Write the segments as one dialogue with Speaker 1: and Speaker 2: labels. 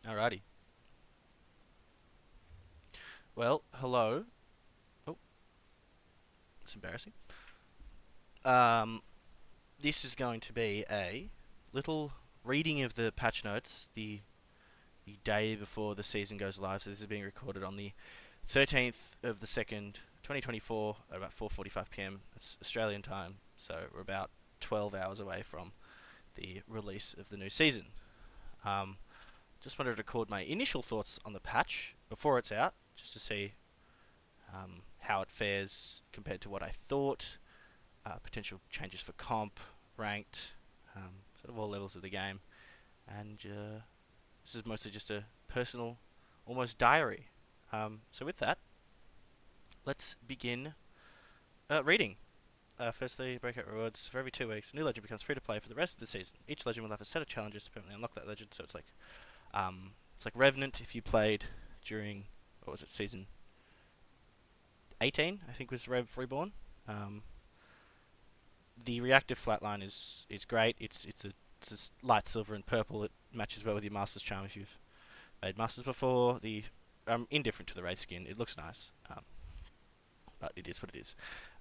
Speaker 1: Alrighty. Well, hello. Oh, it's embarrassing. Um, this is going to be a little reading of the patch notes the day before the season goes live. So this is being recorded on the 13th of the 2nd, 2024, at about 4:45 p.m. It's Australian time. So we're about 12 hours away from the release of the new season. Um, just wanted to record my initial thoughts on the patch before it's out, just to see how it fares compared to what I thought, potential changes for comp, ranked, sort of all levels of the game. And this is mostly just a personal, almost diary. So with that, let's begin reading. Firstly, breakout rewards. For every 2 weeks, a new legend becomes free to play for the rest of the season. Each legend will have a set of challenges to permanently unlock that legend. So it's like Revenant if you played during, what was it, season 18? I think was Reborn. Um, the reactive flatline is great. It's a light silver and purple. It matches well with your Master's Charm if you've made Masters before. I'm indifferent to the Wraith skin. It looks nice, but it is what it is.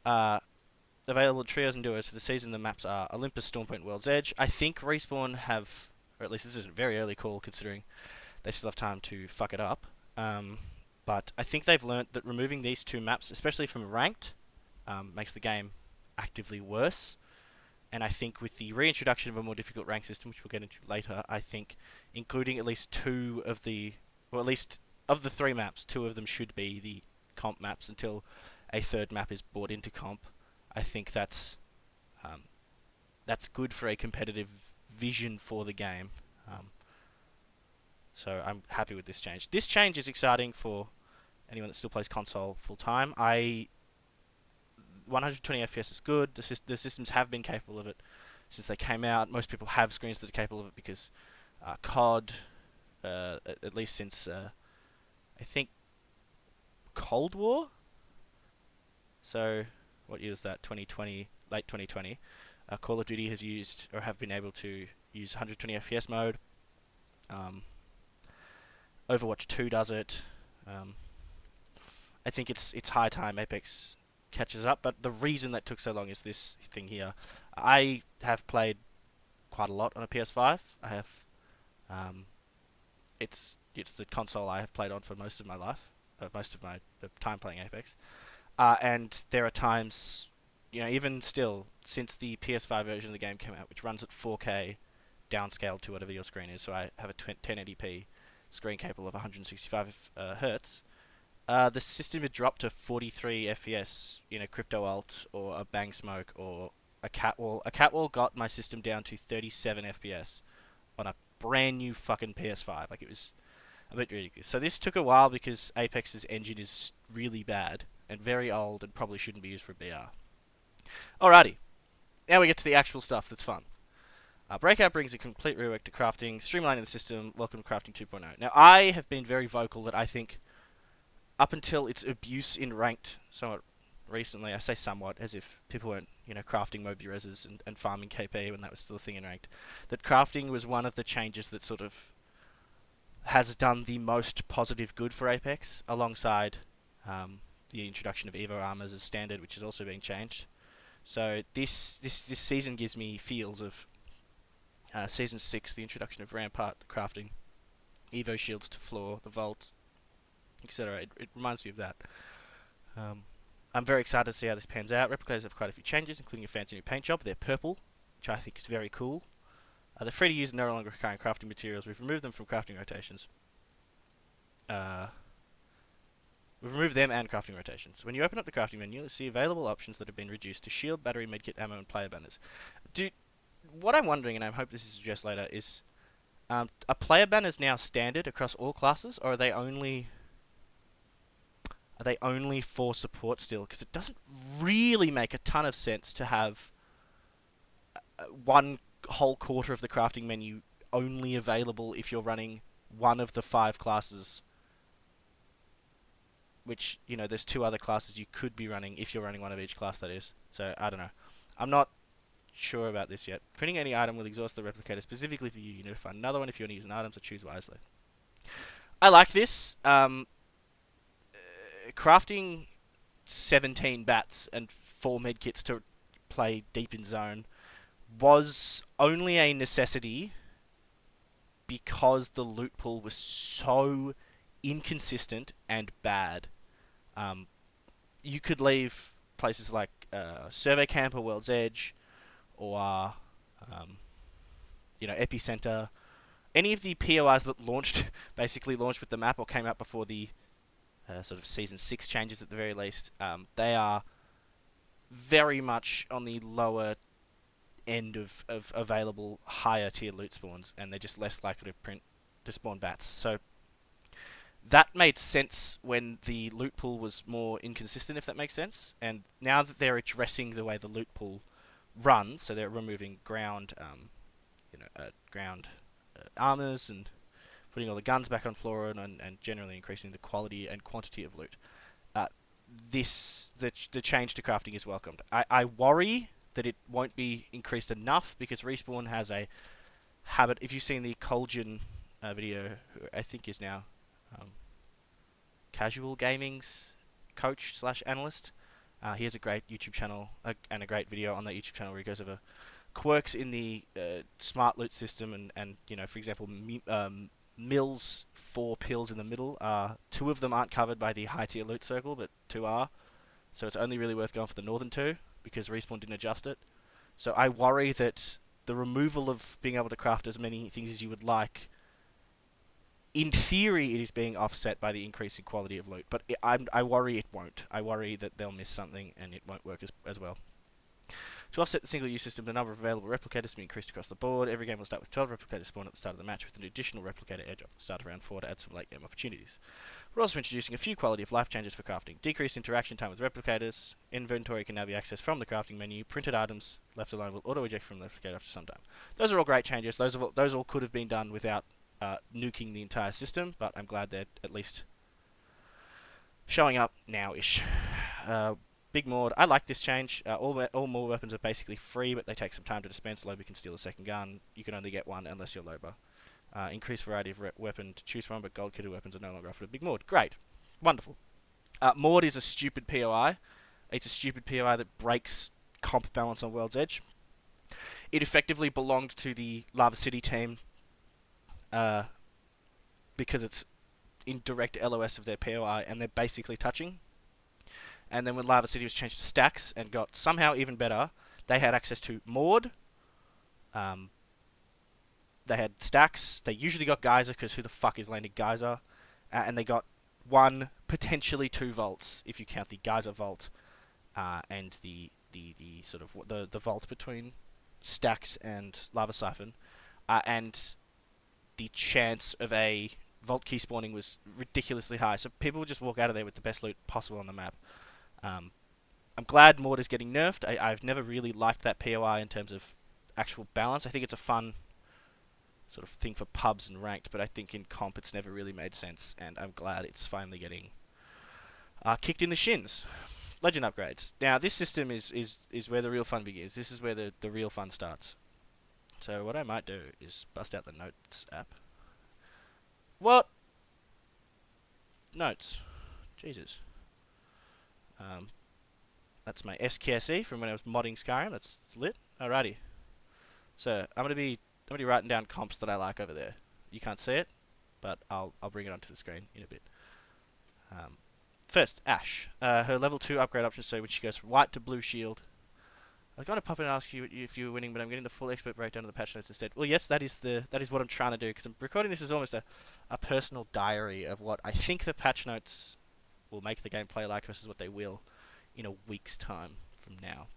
Speaker 1: Uh, Available trios and duos for the season. The maps are Olympus, Stormpoint, World's Edge. I think Respawn have, or at least this is a very early call considering they still have time to fuck it up. But I think they've learnt that removing these two maps, especially from ranked, makes the game actively worse. And I think with the reintroduction of a more difficult rank system, which we'll get into later, I think including at least two of the, or at least of the three maps, two of them should be the comp maps until a third map is brought into comp. I think that's good for a competitive vision for the game. So I'm happy with this change. This change is exciting for anyone that still plays console full time. 120 FPS is good. The systems have been capable of it since they came out. Most people have screens that are capable of it because COD, at least since I think Cold War. So what year is that? 2020, late 2020. Call of Duty has used or have been able to use 120 FPS mode. Overwatch 2 does it. I think it's high time Apex catches up, but the reason that took so long is this thing here. I have played quite a lot on a PS5. I have, it's the console I have played on for most of my life, most of my time playing Apex. And there are times, even still, since the PS5 version of the game came out, which runs at 4K, downscaled to whatever your screen is, so I have a 1080p screen capable of 165 hertz. The system had dropped to 43 FPS in a crypto alt or a bang smoke or a catwall. A catwall got my system down to 37 FPS on a brand new fucking PS5. Like, it was a bit ridiculous. So this took a while because Apex's engine is really bad and very old and probably shouldn't be used for BR. Alrighty, now we get to the actual stuff that's fun. Breakout brings a complete rework to crafting, streamlining the system. Welcome to Crafting 2.0. Now, I have been very vocal that I think up until its abuse in ranked somewhat recently, I say somewhat as if people weren't, crafting Moby Reses and farming KP when that was still a thing in ranked, that crafting was one of the changes that sort of has done the most positive good for Apex, alongside the introduction of Evo armors as standard, which is also being changed. So this season gives me feels of Season 6, the introduction of Rampart crafting, Evo shields to floor, the vault, etc. It reminds me of that. I'm very excited to see how this pans out. Replicators have quite a few changes, including a fancy new paint job. They're purple, which I think is very cool. They're free to use and no longer requiring crafting materials. We've removed them from crafting rotations. We've removed them and crafting rotations. When you open up the crafting menu, you'll see available options that have been reduced to shield, battery, medkit, ammo, and player banners. What I'm wondering, and I hope this is addressed later, is are player banners now standard across all classes, or are they only for support still? Because it doesn't really make a ton of sense to have one whole quarter of the crafting menu only available if you're running one of the 5 classes, which, there's 2 other classes you could be running if you're running one of each class, that is. So, I don't know. I'm not sure about this yet. Printing any item will exhaust the replicator specifically for you. You need to find another one if you want to use an item, so choose wisely. I like this. Crafting 17 bats and 4 medkits to play deep in zone was only a necessity because the loot pool was so inconsistent and bad. Um, you could leave places like Survey Camp or World's Edge or um, Epicenter. Any of the POIs that launched basically launched with the map or came out before the sort of season 6 changes at the very least. They are very much on the lower end of available higher tier loot spawns, and they're just less likely to spawn bats. So that made sense when the loot pool was more inconsistent, if that makes sense. And now that they're addressing the way the loot pool runs, so they're removing ground armors and putting all the guns back on floor and generally increasing the quality and quantity of loot. Uh, the change to crafting is welcomed. I worry that it won't be increased enough because Respawn has a habit. If you've seen the Colgin video, who I think is now um, Casual Gaming's coach slash analyst, he has a great YouTube channel and a great video on that YouTube channel where he goes over quirks in the smart loot system and for example, Mill's 4 pills in the middle. 2 of them aren't covered by the high tier loot circle, but 2 are. So it's only really worth going for the northern 2 because Respawn didn't adjust it. So I worry that the removal of being able to craft as many things as you would like, in theory, it is being offset by the increase in quality of loot. But I worry it won't. I worry that they'll miss something and it won't work as well. To offset the single-use system, the number of available replicators will be increased across the board. Every game will start with 12 replicators spawn at the start of the match, with an additional replicator edge at the start of round 4 to add some late-game opportunities. We're also introducing a few quality-of-life changes for crafting. Decreased interaction time with replicators. Inventory can now be accessed from the crafting menu. Printed items left alone will auto-eject from the replicator after some time. Those are all great changes. Those all could have been done without nuking the entire system, but I'm glad they're at least showing up now-ish. Big Mord. I like this change. All more weapons are basically free, but they take some time to dispense. Loba can steal a second gun. You can only get one unless you're Loba. Increased variety of weapon to choose from, but gold-kitted weapons are no longer offered at Big Mord. Great. Wonderful. Mord is a stupid POI. It's a stupid POI that breaks comp balance on World's Edge. It effectively belonged to the Lava City team because it's in direct LOS of their POI, and they're basically touching. And then when Lava City was changed to stacks and got somehow even better, they had access to Mord. They had stacks. They usually got Geyser because who the fuck is landing Geyser? And they got 1, potentially 2 vaults if you count the Geyser vault and the sort of the vault between stacks and Lava Siphon. And the chance of a vault key spawning was ridiculously high. So people would just walk out of there with the best loot possible on the map. I'm glad Mord is getting nerfed. I've never really liked that POI in terms of actual balance. I think it's a fun sort of thing for pubs and ranked, but I think in comp it's never really made sense, and I'm glad it's finally getting kicked in the shins. Legend upgrades. Now, this system is where the real fun begins. This is where the real fun starts. So what I might do is bust out the Notes app. What? Notes. Jesus. That's my SKSE from when I was modding Skyrim. It's lit. Alrighty. So I'm gonna be writing down comps that I like over there. You can't see it, but I'll bring it onto the screen in a bit. First, Ash. Her level 2 upgrade options. So when she goes from white to blue shield. I was going to pop in and ask you if you were winning, but I'm getting the full expert breakdown of the patch notes instead. Well, yes, that is what I'm trying to do, because I'm recording this as almost a personal diary of what I think the patch notes will make the gameplay like versus what they will in a week's time from now.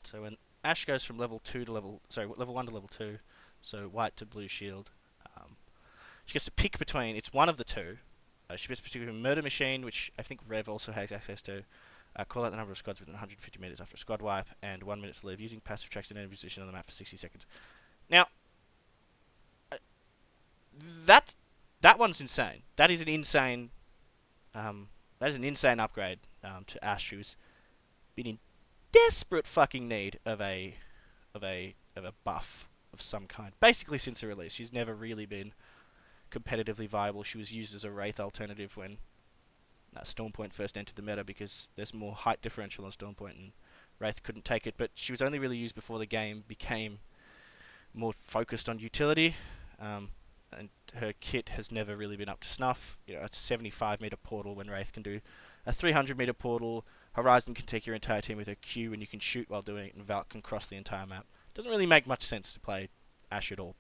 Speaker 1: So when Ash goes from level 1 to level 2, so white to blue shield, she gets to pick between, it's one of the two. She gets to pick between Murder Machine, which I think Rev also has access to, call out the number of squads within 150 meters after a squad wipe, and 1 minute to live, using passive tracks in any position on the map for 60 seconds. Now, that one's insane. That is an insane upgrade to Ash, who's been in desperate fucking need of a buff of some kind. Basically since the release, she's never really been competitively viable. She was used as a Wraith alternative when Stormpoint first entered the meta because there's more height differential on Stormpoint and Wraith couldn't take it. But she was only really used before the game became more focused on utility. And her kit has never really been up to snuff. You know, it's a 75 meter portal when Wraith can do a 300 meter portal. Horizon can take your entire team with her Q and you can shoot while doing it, and Valk can cross the entire map. Doesn't really make much sense to play Ashe at all.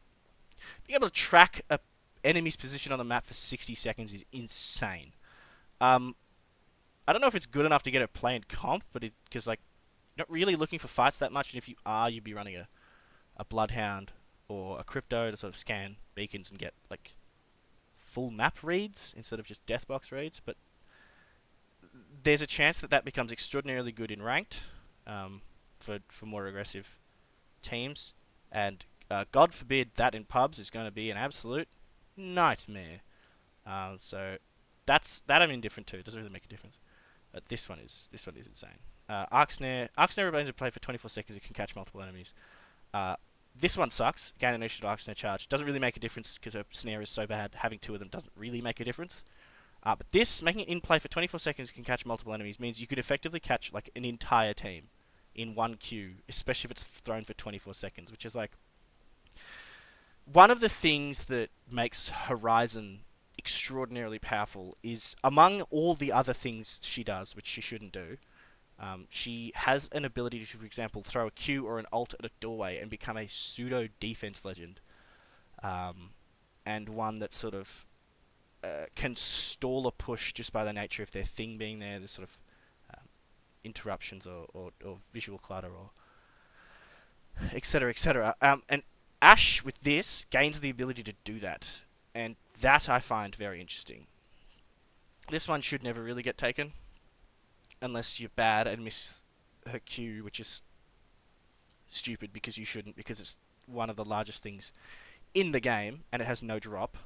Speaker 1: Being able to track a enemy's position on the map for 60 seconds is insane. I don't know if it's good enough to get her play in comp, but because like you're not really looking for fights that much, and if you are, you'd be running a Bloodhound or a Crypto to sort of scan beacons and get like full map reads instead of just deathbox reads. But there's a chance that becomes extraordinarily good in ranked for more aggressive teams, and God forbid that in pubs is going to be an absolute nightmare. So that I'm indifferent to. It doesn't really make a difference. But this one is insane. Arc Snare remains in play for 24 seconds. It can catch multiple enemies. This one sucks. Gain initial Arc Snare charge. Doesn't really make a difference because her snare is so bad. Having two of them doesn't really make a difference. But this, making it in play for 24 seconds, can catch multiple enemies, means you could effectively catch like an entire team in one Q, especially if it's thrown for 24 seconds, which is like one of the things that makes Horizon extraordinarily powerful is among all the other things she does, which she shouldn't do, she has an ability to, for example, throw a Q or an ult at a doorway and become a pseudo defense legend, and one that sort of can stall a push just by the nature of their thing being there. There's sort of interruptions or visual clutter or etc. etc. And Ashe with this gains the ability to do that, and that I find very interesting. This one should never really get taken unless you're bad and miss her Q, which is stupid because you shouldn't, because it's one of the largest things in the game and it has no drop.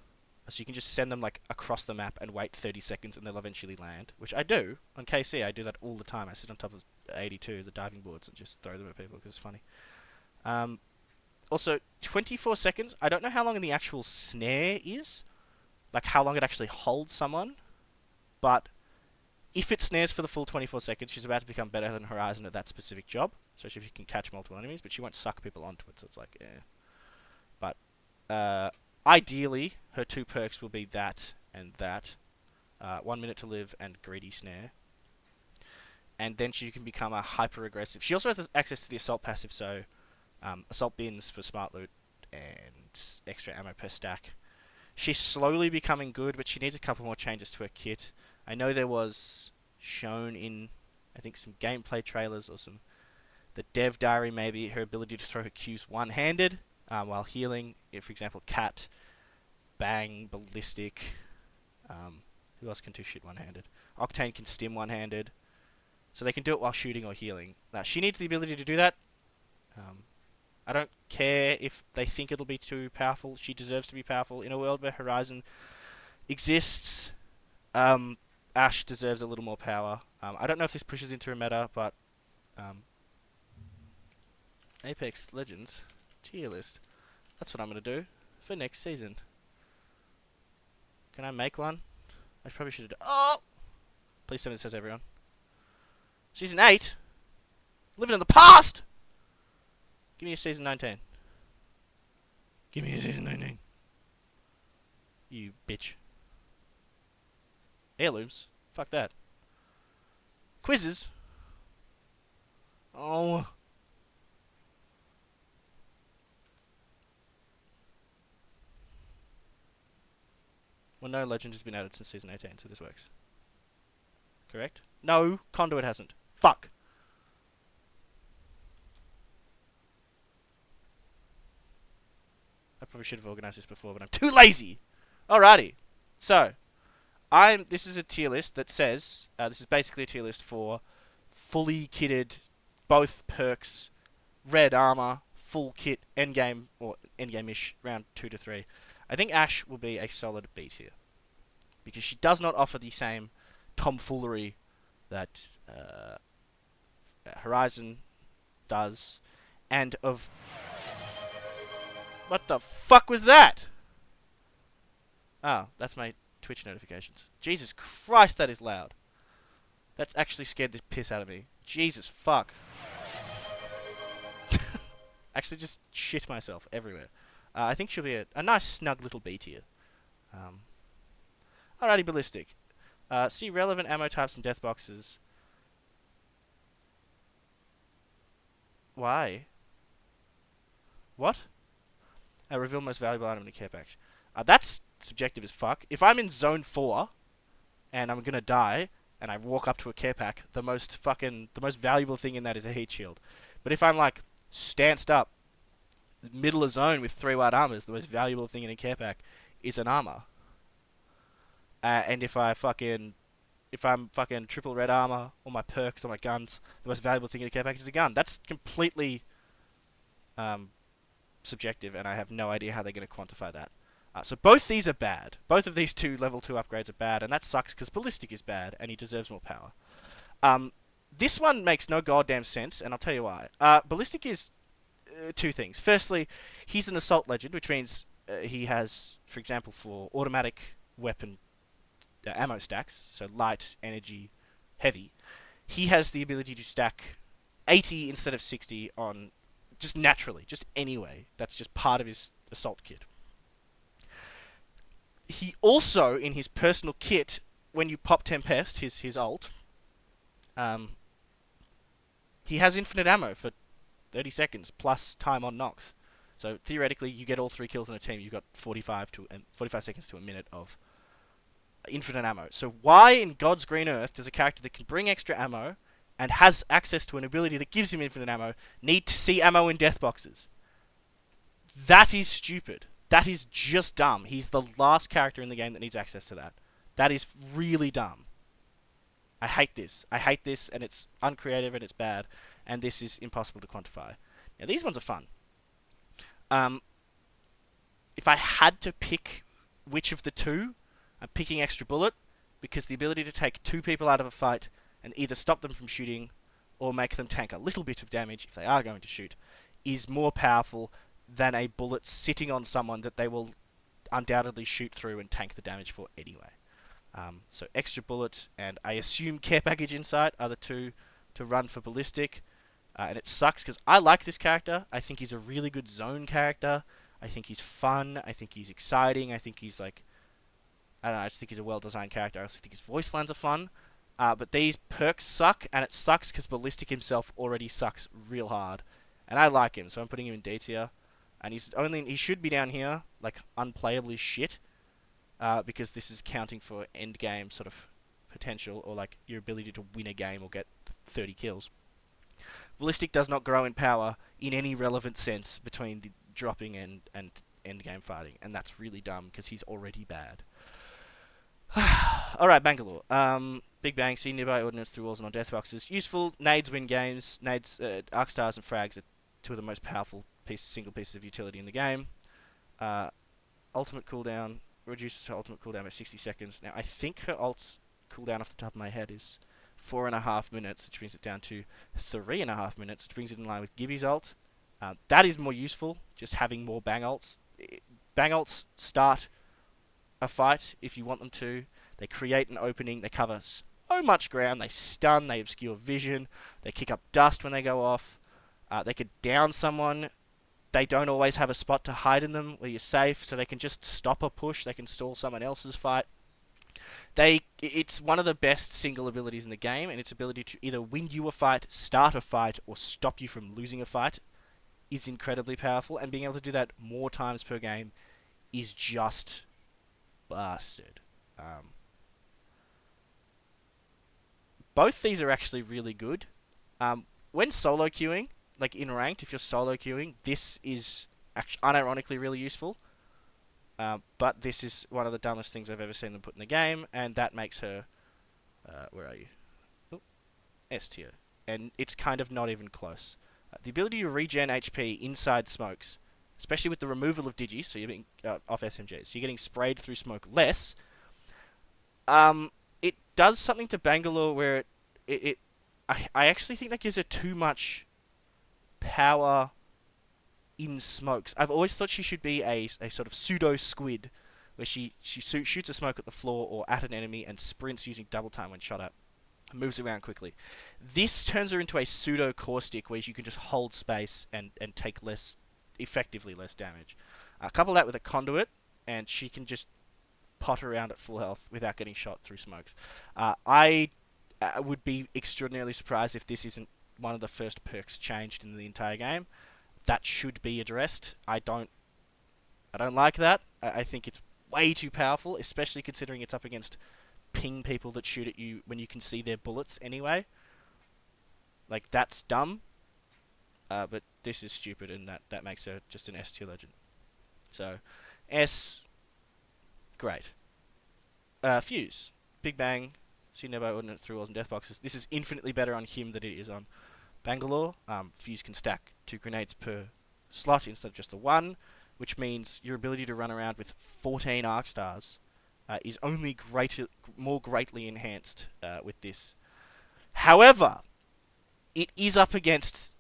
Speaker 1: So you can just send them like across the map and wait 30 seconds and they'll eventually land, which I do. On KC, I do that all the time. I sit on top of 82, the diving boards, and just throw them at people because it's funny. Also, 24 seconds. I don't know how long in the actual snare is, like how long it actually holds someone, but if it snares for the full 24 seconds, she's about to become better than Horizon at that specific job, especially if you can catch multiple enemies, but she won't suck people onto it, so it's like, eh. But, ideally, her two perks will be that and that. 1 minute to live and greedy snare. And then she can become a hyper-aggressive. She also has access to the assault passive, so assault bins for smart loot and extra ammo per stack. She's slowly becoming good, but she needs a couple more changes to her kit. I know there was shown in, I think, some gameplay trailers or the dev diary maybe, her ability to throw her Qs one-handed while healing. For example, Cat, Bang, Ballistic. Who else can do shit one-handed? Octane can stim one-handed. So they can do it while shooting or healing. She needs the ability to do that. I don't care if they think it'll be too powerful. She deserves to be powerful. In a world where Horizon exists, Ashe deserves a little more power. I don't know if this pushes into a meta, but Apex Legends tier list. That's what I'm going to do for next season. Can I make one? I probably should have done... Oh! Please tell me this says everyone. Season 8? Living in the past! Give me a season 19. Give me a season 19. You bitch. Heirlooms? Fuck that. Quizzes? Oh. Well, no legend has been added since season 18, so this works. Correct? No, Conduit hasn't. Fuck. I probably should have organised this before, but I'm too lazy. Alrighty. So, this is a tier list that says, this is basically a tier list for fully kitted, both perks, red armor, full kit, endgame, or endgame-ish, round 2 to 3. I think Ashe will be a solid B tier, because she does not offer the same tomfoolery that Horizon does, and of... What the fuck was that? Ah, that's my Twitch notifications. Jesus Christ, that is loud. That's actually scared the piss out of me. Jesus fuck. Actually just shit myself everywhere. I think she'll be a nice snug little B tier. Um, Alrighty, Ballistic. See relevant ammo types and death boxes. Why? What? Reveal most valuable item in a care package. That's subjective as fuck. If I'm in zone 4 and I'm gonna die and I walk up to a care pack, the most valuable thing in that is a heat shield. But if I'm like stanced up, middle of zone with 3 white armors, the most valuable thing in a care pack is an armor. And if I'm fucking triple red armor, all my perks, all my guns, the most valuable thing in a care pack is a gun. That's completely subjective, and I have no idea how they're going to quantify that. So both these are bad. Both of these level 2 upgrades are bad, and that sucks because Ballistic is bad, and he deserves more power. This one makes no goddamn sense, and I'll tell you why. Ballistic is 2 things. Firstly, he's an assault legend, which means he has, for example, for automatic weapon ammo stacks, so light, energy, heavy, he has the ability to stack 80 instead of 60 on just naturally, just anyway. That's just part of his assault kit. He also, in his personal kit, when you pop Tempest, his ult, he has infinite ammo for 30 seconds plus time on knocks. So theoretically, you get all 3 kills in a team, you've got 45 seconds to a minute of infinite ammo. So why in God's green earth does a character that can bring extra ammo and has access to an ability that gives him infinite ammo need to see ammo in death boxes? That is stupid. That is just dumb. He's the last character in the game that needs access to that. That is really dumb. I hate this. I hate this, and it's uncreative and it's bad, and this is impossible to quantify. Now, these ones are fun. If I had to pick which of the 2, I'm picking Extra Bullet, because the ability to take 2 people out of a fight and either stop them from shooting or make them tank a little bit of damage if they are going to shoot is more powerful than a bullet sitting on someone that they will undoubtedly shoot through and tank the damage for anyway. So Extra Bullet and I assume Care Package Insight are the 2 to run for Ballistic. And it sucks because I like this character. I think he's a really good zone character. I think he's fun. I think he's exciting. I think he's like... I don't know, I just think he's a well-designed character. I also think his voice lines are fun. But these perks suck, and it sucks because Ballistic himself already sucks real hard. And I like him, so I'm putting him in D tier. And he should be down here, like, unplayably shit. Because this is counting for end game sort of potential, or like your ability to win a game or get 30 kills. Ballistic does not grow in power in any relevant sense between the dropping and end game fighting, and that's really dumb because he's already bad. Alright, Bangalore. Big Bang, see nearby ordnance through walls and on death boxes. Useful. Nades win games. Nades, Arc Stars and Frags are 2 of the most powerful single pieces of utility in the game. Ultimate cooldown. Reduces her ultimate cooldown by 60 seconds. Now, I think her ult's cooldown off the top of my head is 4.5 minutes, which brings it down to 3.5 minutes, which brings it in line with Gibby's ult. That is more useful, just having more bang ults. Bang ults start a fight if you want them to. They create an opening. They cover so much ground. They stun. They obscure vision. They kick up dust when they go off. They could down someone. They don't always have a spot to hide in them where you're safe, so they can just stop a push. They can stall someone else's fight. It's one of the best single abilities in the game, and its ability to either win you a fight, start a fight, or stop you from losing a fight is incredibly powerful, and being able to do that more times per game is just bastard. Both these are actually really good. When solo queuing, like in ranked, if you're solo queuing, this is unironically really useful. But this is one of the dumbest things I've ever seen them put in the game, and that makes her... where are you? Oh, S tier. And it's kind of not even close. The ability to regen HP inside smokes, especially with the removal of digi, so you're being off SMGs, so you're getting sprayed through smoke less. It does something to Bangalore where I actually think that gives her too much power in smokes. I've always thought she should be a sort of pseudo squid, where she shoots a smoke at the floor or at an enemy and sprints using double time when shot at. Moves around quickly. This turns her into a pseudo caustic where you can just hold space and take effectively less damage. Couple that with a conduit, and she can just pot around at full health without getting shot through smokes. I would be extraordinarily surprised if this isn't one of the first perks changed in the entire game. That should be addressed. I don't like that. I think it's way too powerful, especially considering it's up against ping people that shoot at you when you can see their bullets anyway. Like, that's dumb. But this is stupid, and that makes her just an S tier legend. So, S, great. Fuse. Big Bang. See nearby ordnance through walls and death boxes. This is infinitely better on him than it is on Bangalore. Fuse can stack 2 grenades per slot instead of just the 1, which means your ability to run around with 14 arc stars is only more greatly enhanced with this. However, it is up against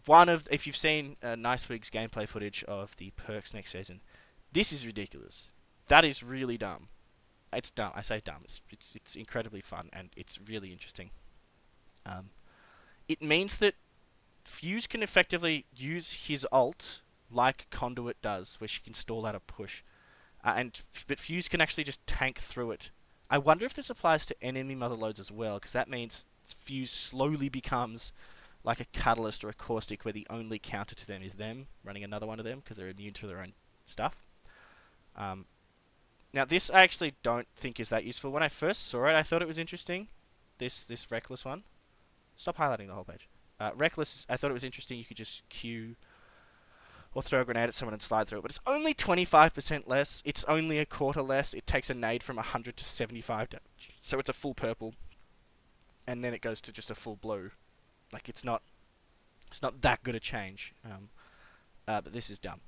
Speaker 1: if you've seen Niceweek's gameplay footage of the perks next season, this is ridiculous. That is really dumb. It's dumb. I say dumb. It's incredibly fun, and it's really interesting. It means that Fuse can effectively use his ult like Conduit does, where she can stall out a push. But Fuse can actually just tank through it. I wonder if this applies to enemy motherloads as well, because that means Fuse slowly becomes like a catalyst or a caustic, where the only counter to them is them running another one of them because they're immune to their own stuff. Now, this I actually don't think is that useful. When I first saw it, I thought it was interesting. This Reckless one. Stop highlighting the whole page. Reckless, I thought it was interesting. You could just Q or throw a grenade at someone and slide through it. But it's only 25% less. It's only a quarter less. It takes a nade from 100 to 75 damage. So it's a full purple. And then it goes to just a full blue. Like, it's not that good a change. But this is dumb.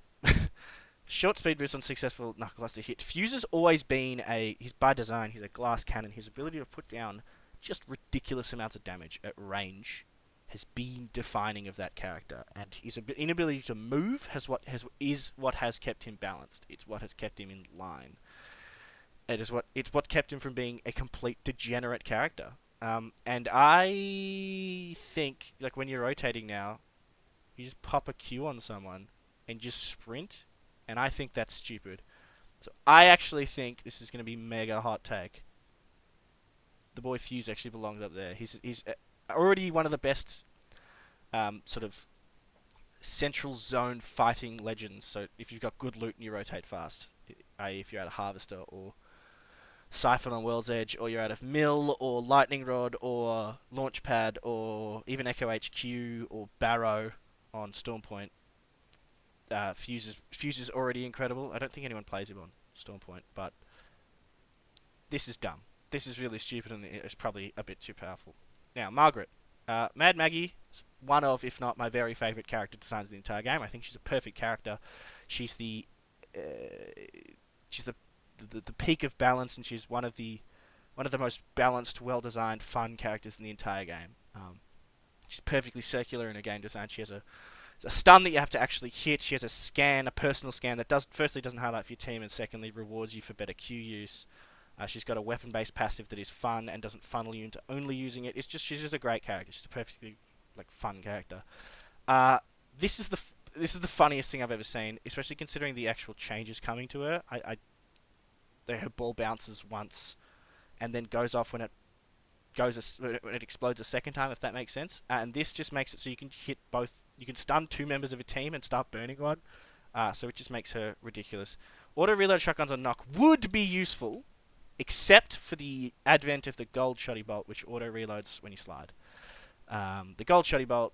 Speaker 1: Short speed boost on successful knuckle cluster hit. Fuse has always been he's by design, he's a glass cannon. His ability to put down just ridiculous amounts of damage at range has been defining of that character, and his inability to move is what has kept him balanced. It's what has kept him in line. It's what kept him from being a complete degenerate character. And I think, like, when you're rotating now, you just pop a Q on someone and just sprint, and I think that's stupid. So I actually think this is going to be mega hot take. The boy Fuse actually belongs up there. He's already one of the best sort of central zone fighting legends. So if you've got good loot and you rotate fast, i.e. if you're out of Harvester or Siphon on World's Edge, or you're out of Mill or Lightning Rod or Launchpad or even Echo HQ or Barrow on Stormpoint, Fuse is already incredible. I don't think anyone plays him on Stormpoint, but this is dumb. This is really stupid, and it's probably a bit too powerful. Now, Margaret. Mad Maggie is one of, if not my very favourite character designs of the entire game. I think she's a perfect character. She's the peak of balance, and she's one of the most balanced, well-designed, fun characters in the entire game. She's perfectly circular in her game design. She has a stun that you have to actually hit. She has a personal scan that firstly doesn't highlight for your team, and secondly rewards you for better Q use. She's got a weapon-based passive that is fun and doesn't funnel you into only using it. She's just a great character. She's a perfectly fun character. This is the funniest thing I've ever seen, especially considering the actual changes coming to her. Her ball bounces once, and then goes off when it explodes a second time, if that makes sense. And this just makes it so you can hit both. You can stun 2 members of a team and start burning one. So it just makes her ridiculous. Auto reload shotguns on knock would be useful, except for the advent of the gold shotty bolt, which auto reloads when you slide. The gold shotty bolt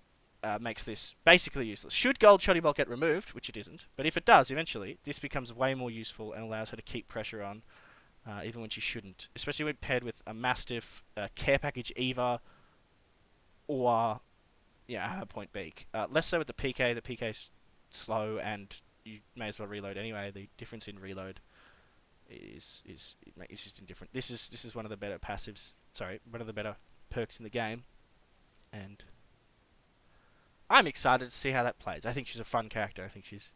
Speaker 1: makes this basically useless. Should gold shotty bolt get removed, which it isn't, but if it does eventually, this becomes way more useful and allows her to keep pressure on, even when she shouldn't. Especially when paired with a Mastiff, Care Package Eva, or her point beak. Less so with the PK. The PK's slow, and you may as well reload anyway. The difference in reload is just indifferent. This is one of the better passives. Sorry, one of the better perks in the game, and I'm excited to see how that plays. I think she's a fun character. I think she's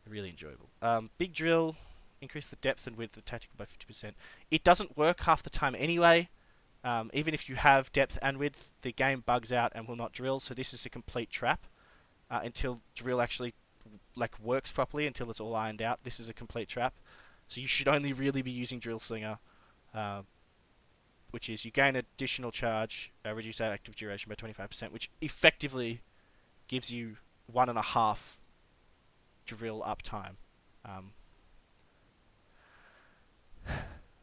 Speaker 1: really enjoyable. Big Drill increase the depth and width of tactical by 50%. It doesn't work half the time anyway. Even if you have depth and width, the game bugs out and will not drill. So this is a complete trap until drill actually works properly. Until it's all ironed out, this is a complete trap. So you should only really be using Drill Slinger, which is you gain additional charge, reduce active duration by 25%, which effectively gives you 1.5 drill uptime.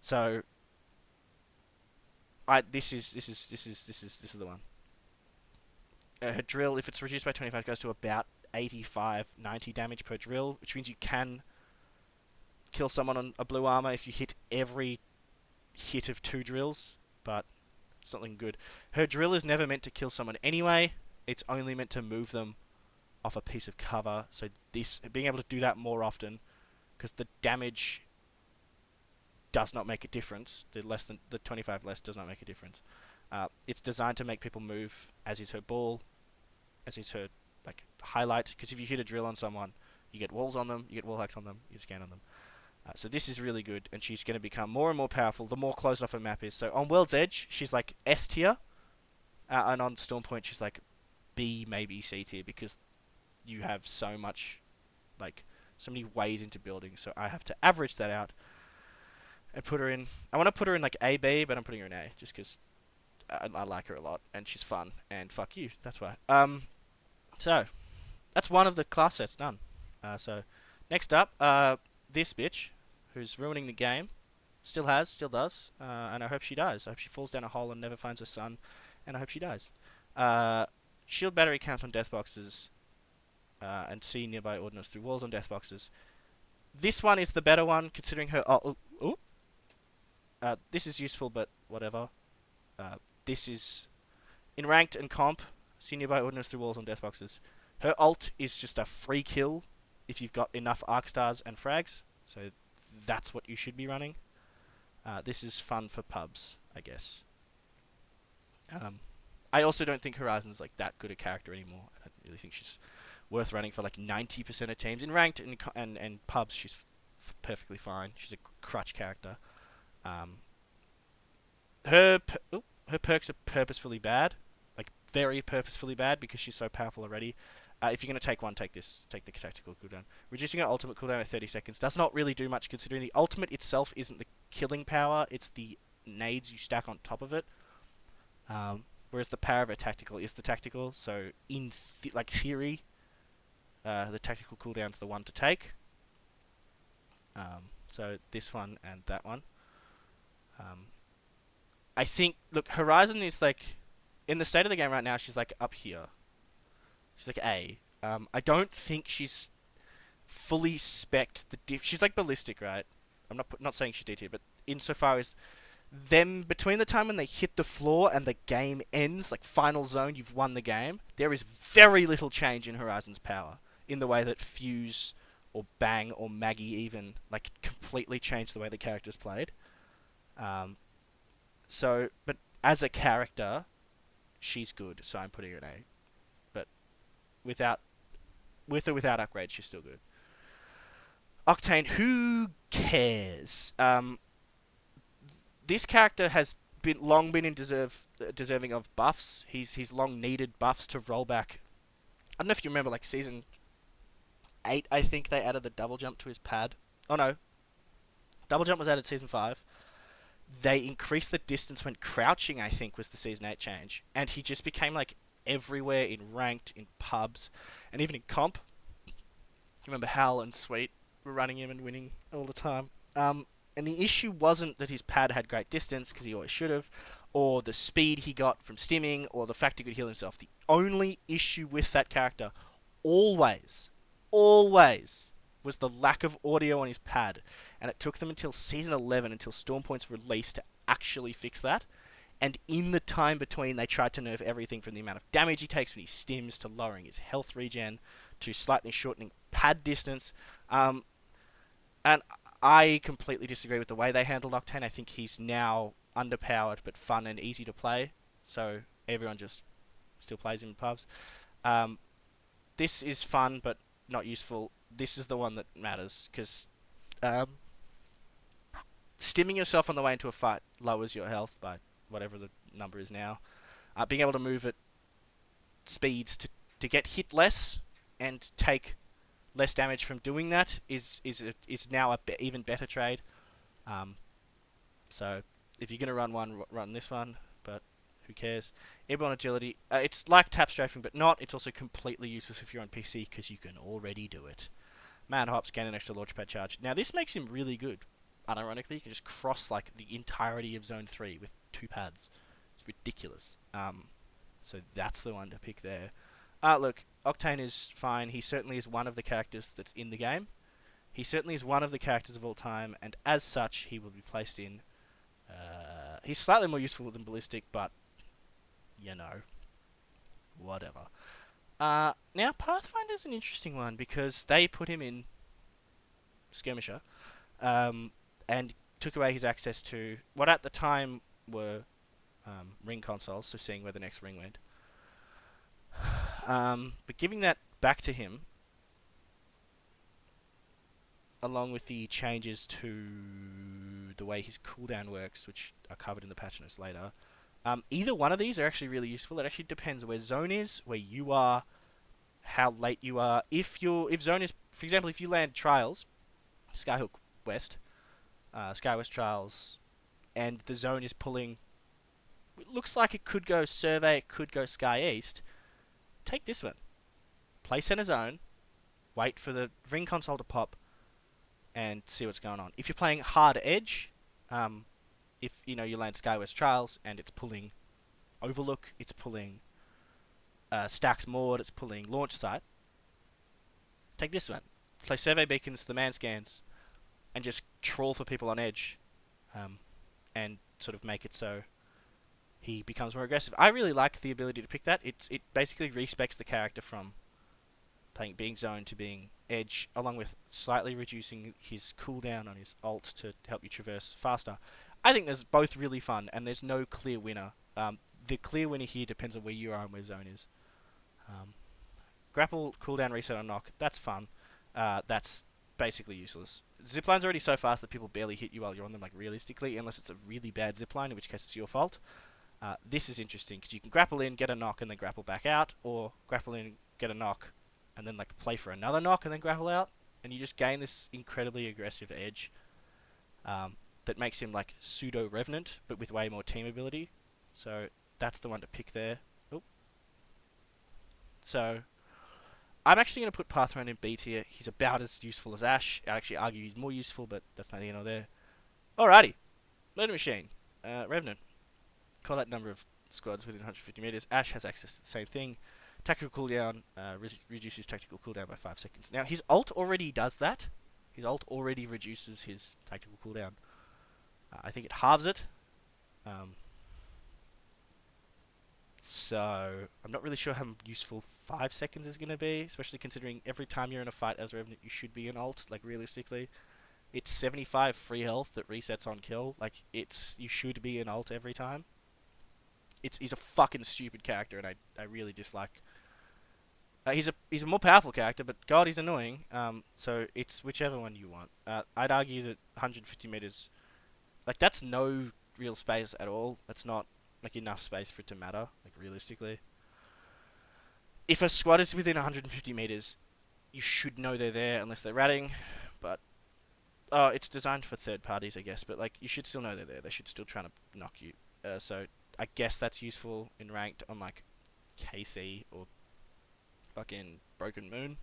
Speaker 1: So this is the one. Her drill, if it's reduced by 25, goes to about 85, 90 damage per drill, which means you can kill someone on a blue armor if you hit every hit of 2 drills, but it's not looking good. Her drill is never meant to kill someone anyway. It's only meant to move them off a piece of cover. So being able to do that more often, because the damage does not make a difference. The 25 less does not make a difference. It's designed to make people move, as is her ball, as is her highlight. Because if you hit a drill on someone, you get walls on them, you get wall hacks on them, you scan on them. So this is really good, and she's going to become more and more powerful the more closed off her map is. So on World's Edge, she's like S tier, and on Stormpoint, she's like B, maybe C tier, because you have so many ways into building. So I have to average that out and put her in. I want to put her in A, B, but I'm putting her in A just because I like her a lot and she's fun. And fuck you, that's why. So that's one of the class sets done. So next up, this bitch who's ruining the game, still does, and I hope she dies. I hope she falls down a hole and never finds her son, and I hope she dies. Shield battery count on death boxes, and see nearby ordnance through walls on death boxes. This one is the better one, considering her. This is useful, but whatever. This is in ranked and comp. See nearby ordnance through walls on death boxes. Her ult is just a free kill if you've got enough arc stars and frags. So that's what you should be running. This is fun for pubs, I guess. I also don't think Horizon's that good a character anymore. I don't really think she's worth running for 90% of teams. In ranked and pubs, she's perfectly fine. She's a crutch character. Her perks are purposefully bad, very purposefully bad, because she's so powerful already. If you're going to take one, take this. Take the tactical cooldown. Reducing her ultimate cooldown by 30 seconds does not really do much, considering the ultimate itself isn't the killing power, it's the nades you stack on top of it. Whereas the power of her tactical is the tactical, so in theory, the tactical cooldown's the one to take. So this one and that one. I think, Horizon is in the state of the game right now, she's up here. She's A. I don't think she's fully spec'd the diff. She's ballistic, right? I'm not saying she's D tier, but insofar as them between the time when they hit the floor and the game ends, final zone, you've won the game. There is very little change in Horizon's power in the way that Fuse or Bang or Maggie even completely changed the way the character's played. But as a character, she's good, so I'm putting her in A. But with or without upgrades, she's still good. Octane, who cares? This character has long been deserving of buffs. He's long needed buffs to roll back. I don't know if you remember, season 8, I think they added the double jump to his pad. Oh no, double jump was added season 5. They increased the distance when crouching, I think, was the season 8 change. And he just became, everywhere in ranked, in pubs, and even in comp. Remember Hal and Sweet were running him and winning all the time. And the issue wasn't that his pad had great distance, because he always should have, or the speed he got from stimming, or the fact he could heal himself. The only issue with that character, always, was the lack of audio on his pad. And it took them until Season 11, until Stormpoint's release, to actually fix that. And in the time between, they tried to nerf everything from the amount of damage he takes when he stims, to lowering his health regen, to slightly shortening pad distance. And I completely disagree with the way they handled Octane. I think he's now underpowered but fun and easy to play. So everyone just still plays him in pubs. This is fun but not useful. This is the one that matters, because stimming yourself on the way into a fight lowers your health by whatever the number is now. Being able to move at speeds to get hit less and take less damage from doing that is now a even better trade. Um, so if you're gonna run one, run this one. But who cares? Airborne agility. It's like tap strafing, but not. It's also completely useless if you're on PC because you can already do it. Mad hops, gain an extra launchpad charge. Now this makes him really good. Unironically, you can just cross like the entirety of Zone 3 with 2 pads. It's ridiculous. So that's the one to pick there. Look, Octane is fine. He certainly is one of the characters that's in the game. He certainly is one of the characters of all time, and as such, he will be placed in. He's slightly more useful than Ballistic, but you know, whatever. Now Pathfinder's an interesting one because they put him in Skirmisher, and took away his access to what at the time were ring consoles, so seeing where the next ring went. But giving that back to him, along with the changes to the way his cooldown works, which are covered in the patch notes later, either one of these are actually really useful. It actually depends where zone is, where you are, how late you are. If zone is, for example, if you land Trials, Skyhook West, Skywest Trials, and the zone is pulling, it looks like it could go Survey, it could go Sky East, take this one. Play center zone, wait for the ring console to pop, and see what's going on. If you're playing hard edge, if you land Skywest Trials and it's pulling Overlook, it's pulling Stacks Maud, it's pulling Launch Site, take this one. Play Survey Beacons, the man scans, and just trawl for people on edge, and sort of make it so he becomes more aggressive. I really like the ability to pick that. It basically respecs the character from being zone to being edge, along with slightly reducing his cooldown on his ult to help you traverse faster. I think there's both really fun, and there's no clear winner. The clear winner here depends on where you are and where zone is. Grapple, cooldown, reset on knock. That's fun. That's basically useless. Zipline's already so fast that people barely hit you while you're on them, like realistically, unless it's a really bad zipline, in which case it's your fault. This is interesting because you can grapple in, get a knock, and then grapple back out, or grapple in, get a knock, and then like play for another knock and then grapple out, and you just gain this incredibly aggressive edge that makes him like pseudo Revenant, but with way more team ability. So that's the one to pick there. Oop. So I'm actually going to put Pathfinder in B tier. He's about as useful as Ash. I'd actually argue he's more useful, but that's neither here nor there. Alrighty. Murder Machine. Revenant. Call that number of squads within 150 meters. Ash has access to the same thing. Tactical cooldown. Reduces tactical cooldown by 5 seconds. Now, his ult already does that. His ult already reduces his tactical cooldown. I think it halves it. So, I'm not really sure how useful 5 seconds is going to be, especially considering every time you're in a fight as Revenant, you should be in ult, like, realistically. It's 75 free health that resets on kill. Like, you should be in ult every time. He's a fucking stupid character, and I really dislike... he's a more powerful character, but God, he's annoying. So, it's whichever one you want. I'd argue that 150 meters... Like, that's no real space at all. That's not... like enough space for it to matter, like realistically. If a squad is within 150 meters, you should know they're there unless they're ratting, but it's designed for third parties, I guess, but like you should still know they're there. They should still try to knock you. So I guess that's useful in ranked on like KC or fucking Broken Moon.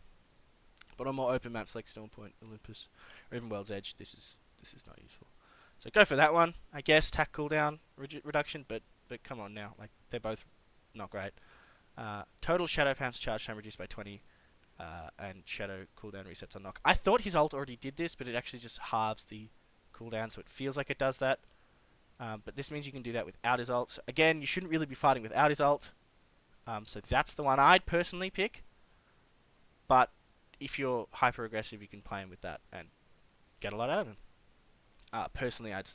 Speaker 1: But on more open maps like Stormpoint, Olympus, or even World's Edge, this is not useful. So go for that one, I guess. Tack cooldown reduction, but come on now, like they're both not great. Total Shadow Pounce charge time reduced by 20, and Shadow cooldown resets on knock. I thought his ult already did this, but it actually just halves the cooldown, so it feels like it does that. But this means you can do that without his ult. So again, you shouldn't really be fighting without his ult. So that's the one I'd personally pick. But if you're hyper aggressive, you can play him with that and get a lot out of him. Personally, I'd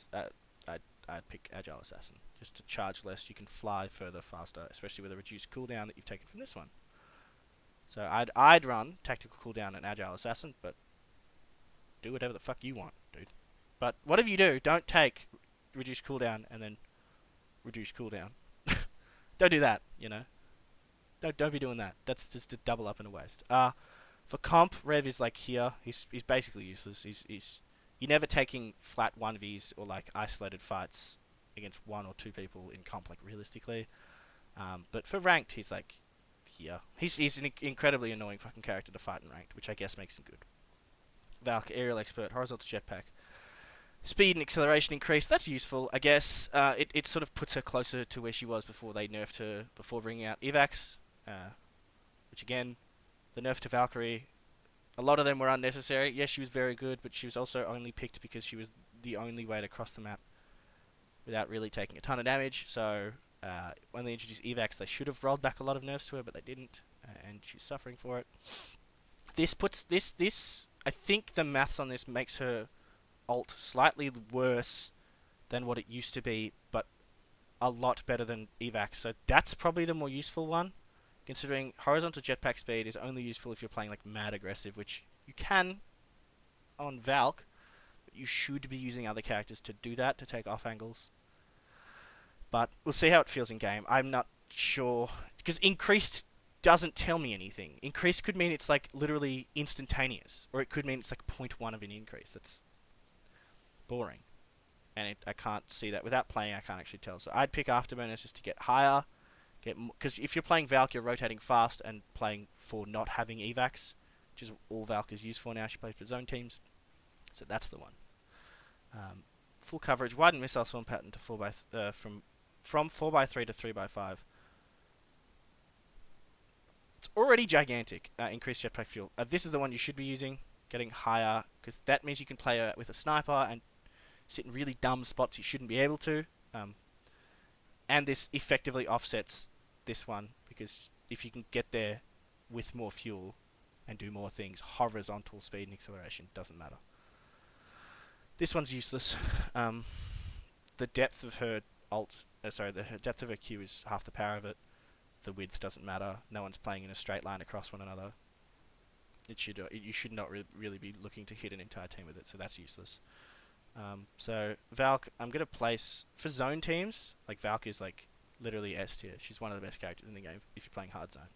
Speaker 1: pick Agile Assassin. Just to charge less, you can fly further, faster, especially with a reduced cooldown that you've taken from this one. So I'd run Tactical Cooldown and Agile Assassin, but do whatever the fuck you want, dude. But whatever you do, don't take reduce cooldown and then reduce cooldown. Don't do that, you know. Don't be doing that. That's just a double up and a waste. For comp, Rev is like here. He's basically useless. You're never taking flat 1vs or like isolated fights against 1 or 2 people in comp, like realistically. But for ranked, he's like here. He's an incredibly annoying fucking character to fight in ranked, which I guess makes him good. Valk, aerial expert, horizontal jetpack. Speed and acceleration increase, that's useful, I guess. It sort of puts her closer to where she was before they nerfed her, before bringing out evacs. Which again, the nerf to Valkyrie, a lot of them were unnecessary. Yes, she was very good, but she was also only picked because she was the only way to cross the map without really taking a ton of damage. So when they introduced evacs, they should have rolled back a lot of nerfs to her, but they didn't, and she's suffering for it. This puts this. I think the maths on this makes her ult slightly worse than what it used to be, but a lot better than evacs. So that's probably the more useful one, considering horizontal jetpack speed is only useful if you're playing like mad aggressive, which you can on Valk, but you should be using other characters to do that, to take off angles. But we'll see how it feels in game. I'm not sure, because increased doesn't tell me anything. Increased could mean it's like literally instantaneous, or it could mean it's like 0.1 of an increase. That's boring, and I can't see that without playing. I can't actually tell. So I'd pick afterburners just to get higher, because if you're playing Valk, you're rotating fast and playing for not having evacs, which is all Valk is used for now. She plays for zone teams, so that's the one. Full coverage, widen missile swarm pattern to 4x from 4x3 to 3x5. It's already gigantic. Increased jetpack fuel. This is the one you should be using, getting higher, because that means you can play with a sniper and sit in really dumb spots you shouldn't be able to. And this effectively offsets this one, because if you can get there with more fuel and do more things, horizontal speed and acceleration doesn't matter. This one's useless. The depth of her the depth of her Q is half the power of it. The width doesn't matter. No one's playing in a straight line across one another. You should not really be looking to hit an entire team with it, so that's useless. So Valk, I'm gonna place for zone teams. Like Valk is like literally S tier. She's one of the best characters in the game if you're playing hard zone.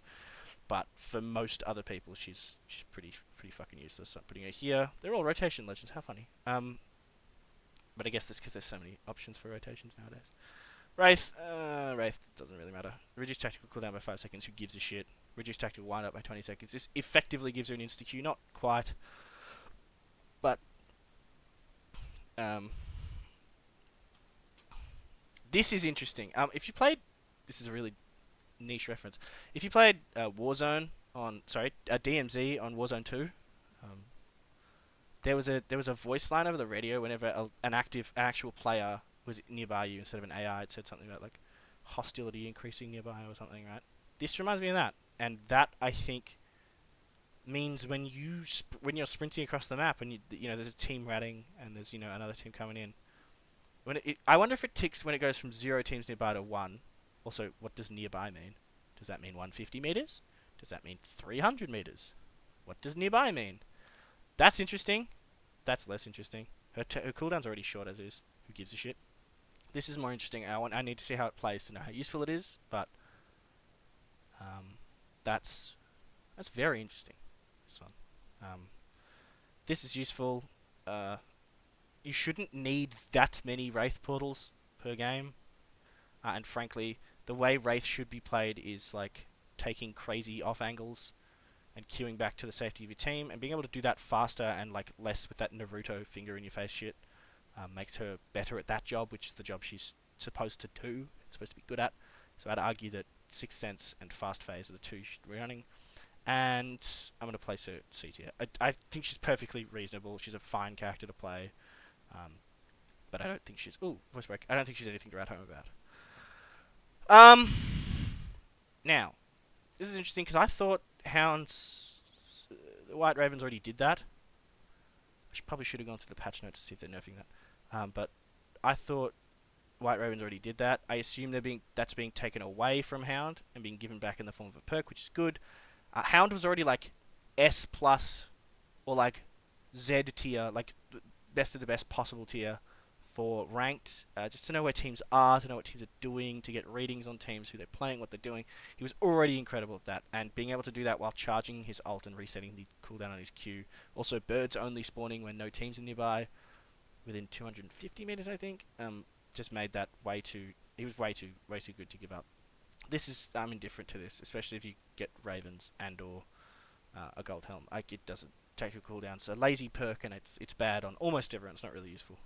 Speaker 1: But for most other people, she's pretty fucking useless. So I'm putting her here. They're all rotation legends. How funny. But I guess that's because there's so many options for rotations nowadays. Wraith doesn't really matter. Reduce tactical cooldown by 5 seconds. Who gives a shit? Reduce tactical wind up by 20 seconds. This effectively gives her an insta Q. Not quite, but this is interesting. If you played, this is a really niche reference. If you played DMZ on Warzone 2, there was a voice line over the radio whenever an actual player was nearby you instead of an AI. It said something about like hostility increasing nearby or something, right? This reminds me of that, and that I think means when you're sprinting across the map and you know there's a team ratting and there's another team coming in. I wonder if it ticks when it goes from 0 teams nearby to 1. Also, what does nearby mean? Does that mean 150 meters? Does that mean 300 meters? What does nearby mean? That's interesting. That's less interesting. Her cooldown's already short as is. Who gives a shit? This is more interesting. I need to see how it plays to know how useful it is, but that's very interesting. This one. This is useful. You shouldn't need that many Wraith portals per game, and frankly, the way Wraith should be played is like taking crazy off angles and queuing back to the safety of your team, and being able to do that faster and like less with that Naruto finger in your face shit. Makes her better at that job, which is the job she's supposed to do, supposed to be good at. So I'd argue that Sixth Sense and Fast Phase are the two she's running. And I'm going to place her C tier. I think she's perfectly reasonable. She's a fine character to play. But I don't think she's... Ooh, voice break. I don't think she's anything to write home about. Now, this is interesting because I thought Hounds... White Ravens already did that. I probably should have gone to the patch notes to see if they're nerfing that. But I thought White Ravens already did that. I assume that's being taken away from Hound and being given back in the form of a perk, which is good. Hound was already like S plus or like Z tier. Like best of the best possible tier for ranked, just to know where teams are, to know what teams are doing, to get readings on teams, who they're playing, what they're doing. He was already incredible at that, and being able to do that while charging his ult and resetting the cooldown on his Q. Also, birds only spawning when no teams are nearby, within 250 meters, I think. Just made that way too. He was way too good to give up. I'm indifferent to this, especially if you get Ravens and/or a gold helm. Like, it doesn't take a cooldown, so lazy perk, and it's bad on almost everyone. It's not really useful.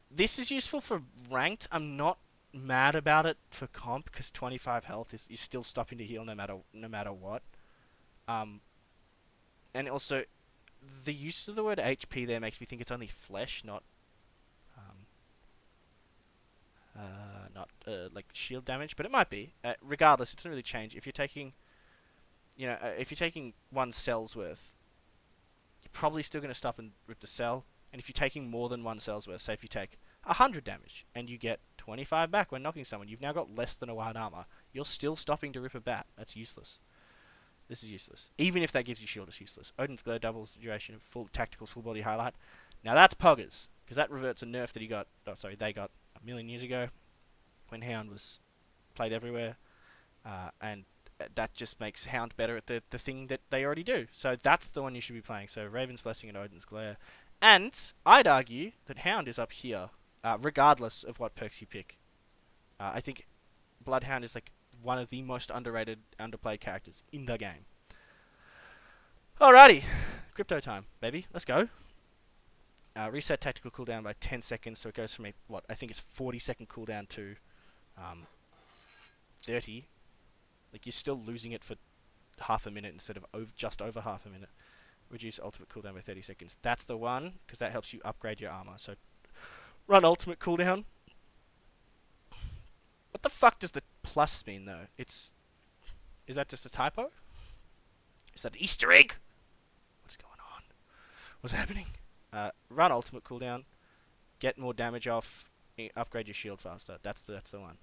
Speaker 1: This is useful for ranked. I'm not mad about it for comp because 25 health is still stopping to heal no matter what. And also, the use of the word HP there makes me think it's only flesh, not like shield damage, but it might be. Regardless, it doesn't really change. If you're taking, if you're taking 1 cell's worth, you're probably still going to stop and rip the cell. And if you're taking more than 1 cell's worth, say if you take 100 damage and you get 25 back when knocking someone, you've now got less than a 1 armor. You're still stopping to rip a bat. That's useless. This is useless. Even if that gives you shield, it's useless. Odin's Glow doubles the duration of full tactical full body highlight. Now that's poggers, because that reverts a nerf that they got a million years ago, when Hound was played everywhere, and that just makes Hound better at the thing that they already do. So that's the one you should be playing. So Raven's Blessing and Odin's Glare. And I'd argue that Hound is up here, regardless of what perks you pick. I think Bloodhound is like one of the most underrated, underplayed characters in the game. Alrighty, crypto time, baby. Let's go. Reset tactical cooldown by 10 seconds, so it goes from I think it's 40-second cooldown to 30. Like, you're still losing it for half a minute instead of just over half a minute. Reduce ultimate cooldown by 30 seconds. That's the one, because that helps you upgrade your armor. So, run ultimate cooldown. What the fuck does the plus mean, though? Is that just a typo? Is that an Easter egg? What's going on? What's happening? Run ultimate cooldown. Get more damage off. Upgrade your shield faster. That's the one.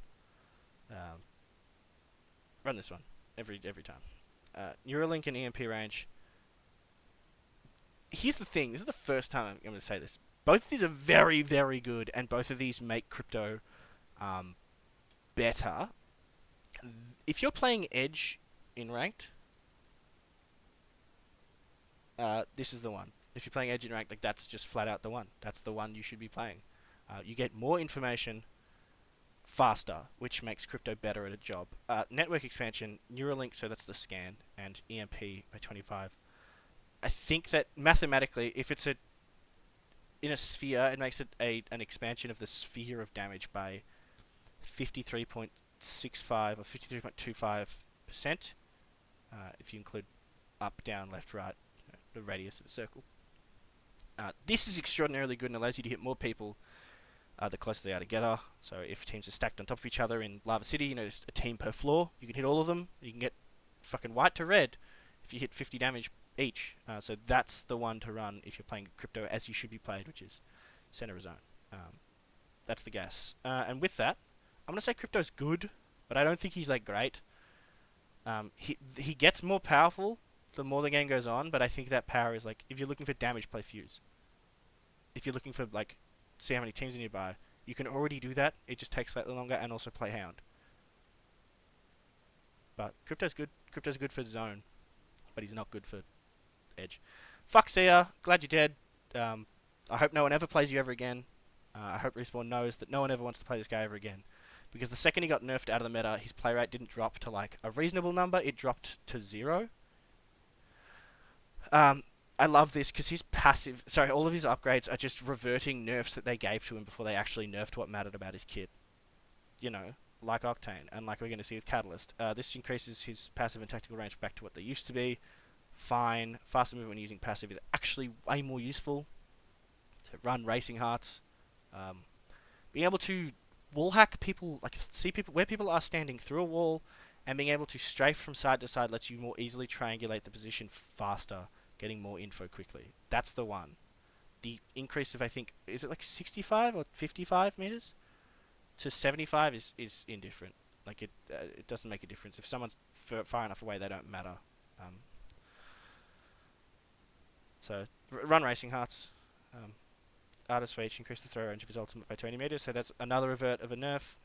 Speaker 1: Run this one every time. Neuralink and EMP range. Here's the thing. This is the first time I'm going to say this. Both of these are very, very good, and both of these make crypto better. If you're playing Edge in ranked, this is the one. If you're playing Edge in ranked, like, that's just flat out the one. That's the one you should be playing. You get more information faster, which makes crypto better at a job. Network expansion, Neuralink, so that's the scan, and EMP by 25. I think that mathematically, if it's in a sphere, it makes it an expansion of the sphere of damage by 53.65 or 53.25%. If you include up, down, left, right, the radius of the circle. This is extraordinarily good and allows you to hit more people the closer they are together. So if teams are stacked on top of each other in Lava City, there's a team per floor. You can hit all of them. You can get fucking white to red if you hit 50 damage each. So that's the one to run if you're playing crypto as you should be played, which is center of zone. That's the gas. And with that, I'm going to say crypto's good, but I don't think he's like great. He gets more powerful the more the game goes on, but I think that power is like, if you're looking for damage, play Fuse. If you're looking for, like, see how many teams are nearby, you can already do that. It just takes slightly longer, and also play Hound. But crypto's good. Crypto's good for zone, but he's not good for Edge. Fuck Sia. Glad you're dead. I hope no one ever plays you ever again. I hope Respawn knows that no one ever wants to play this guy ever again. Because the second he got nerfed out of the meta, his play rate didn't drop to, like, a reasonable number. It dropped to 0. I love this because his passive... Sorry, all of his upgrades are just reverting nerfs that they gave to him before they actually nerfed what mattered about his kit. Like Octane, and like we're going to see with Catalyst. This increases his passive and tactical range back to what they used to be. Fine. Faster movement when using passive is actually way more useful. To run Racing Hearts. Being able to wallhack people, like see people where people are standing through a wall, and being able to strafe from side to side lets you more easily triangulate the position faster, getting more info quickly. That's the one. The increase of, I think, is it like 65 or 55 meters to 75 is indifferent. Like, it doesn't make a difference. If someone's far enough away, they don't matter. So run Racing Hearts. Artist Reach, increase the throw range of his ultimate by 20 meters, so that's another revert of a nerf,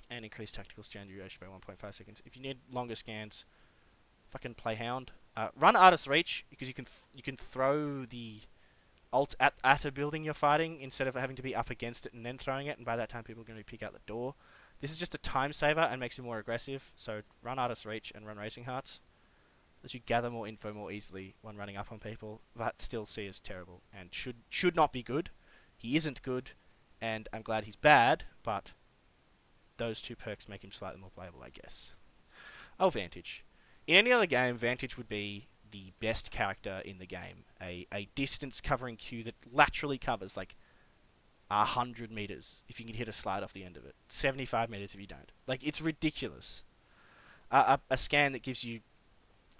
Speaker 1: and increase tactical scan duration by 1.5 seconds. If you need longer scans, fucking play Hound. Run Artist Reach, because you can throw the ult at a building you're fighting instead of having to be up against it and then throwing it, and by that time people are going to peek out the door. This is just a time saver and makes you more aggressive, so run Artist Reach and run Racing Hearts. As you gather more info more easily when running up on people, but still C is terrible and should not be good. He isn't good, and I'm glad he's bad, but those two perks make him slightly more playable, I guess. Oh, Vantage. In any other game, Vantage would be the best character in the game. A distance covering Q that laterally covers like 100 meters if you can hit a slide off the end of it. 75 meters if you don't. Like, it's ridiculous. A scan that gives you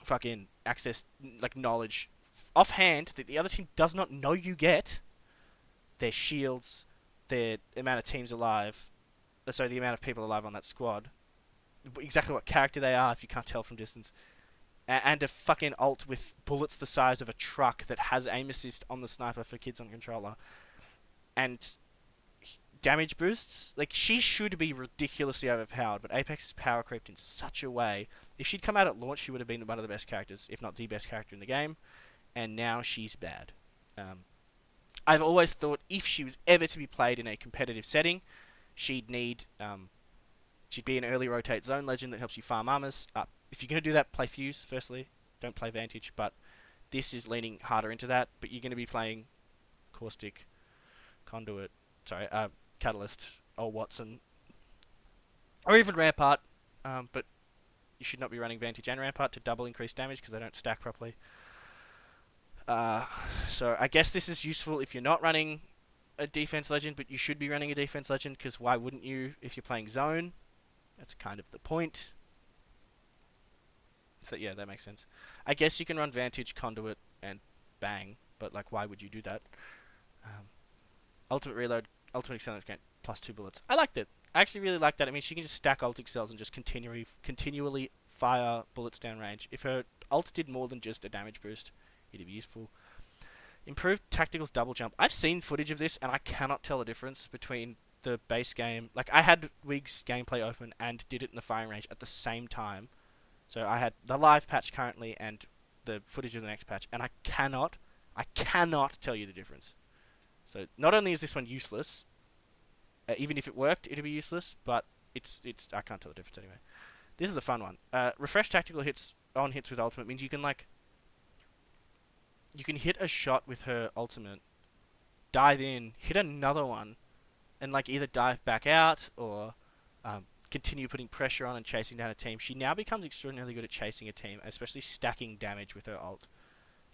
Speaker 1: fucking access, like, knowledge offhand that the other team does not know you get. Their shields, their amount of teams alive, sorry, the amount of people alive on that squad, exactly what character they are if you can't tell from distance, and a fucking ult with bullets the size of a truck that has aim assist on the sniper for kids on controller, and damage boosts. Like, she should be ridiculously overpowered, but Apex is power creeped in such a way. If she'd come out at launch, she would have been one of the best characters, if not the best character in the game, and now she's bad. I've always thought if she was ever to be played in a competitive setting, she'd be an early rotate zone legend that helps you farm armors. If you're going to do that, play Fuse, firstly. Don't play Vantage, but this is leaning harder into that. But you're going to be playing Caustic, Catalyst, or Watson, or even Rampart, but you should not be running Vantage and Rampart to double increase damage because they don't stack properly. So I guess this is useful if you're not running a defense legend, but you should be running a defense legend, because why wouldn't you if you're playing zone? That's kind of the point. So yeah, that makes sense. I guess you can run Vantage, Conduit, and Bang, but like, why would you do that? Ultimate Reload, Ultimate Accelerant gain plus 2 bullets. I liked it. I actually really like that. I mean, she can just stack ult cells and just continually fire bullets down range. If her ult did more than just a damage boost, it'd be useful. Improved Tactical's double jump. I've seen footage of this, and I cannot tell the difference between the base game. Like, I had Wig's gameplay open and did it in the firing range at the same time. So I had the live patch currently and the footage of the next patch, and I cannot tell you the difference. So not only is this one useless, even if it worked, it'd be useless, but I can't tell the difference anyway. This is the fun one. Refresh tactical hits with ultimate means you can hit a shot with her ultimate, dive in, hit another one, and like either dive back out or continue putting pressure on and chasing down a team. She now becomes extraordinarily good at chasing a team, especially stacking damage with her ult.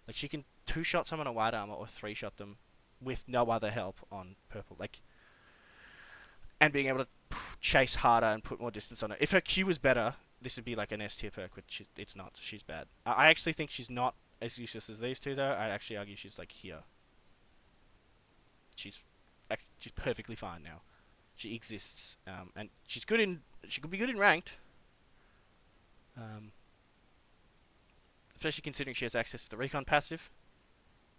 Speaker 1: Like, she can 2-shot someone on white armor or 3-shot them with no other help on purple. Like, and being able to chase harder and put more distance on her. If her Q was better, this would be like an S tier perk, which it's not. So she's bad. I actually think she's not as useless as these two, though. I'd actually argue she's like here. She's perfectly fine now. She exists, and she could be good in ranked. Especially considering she has access to the recon passive,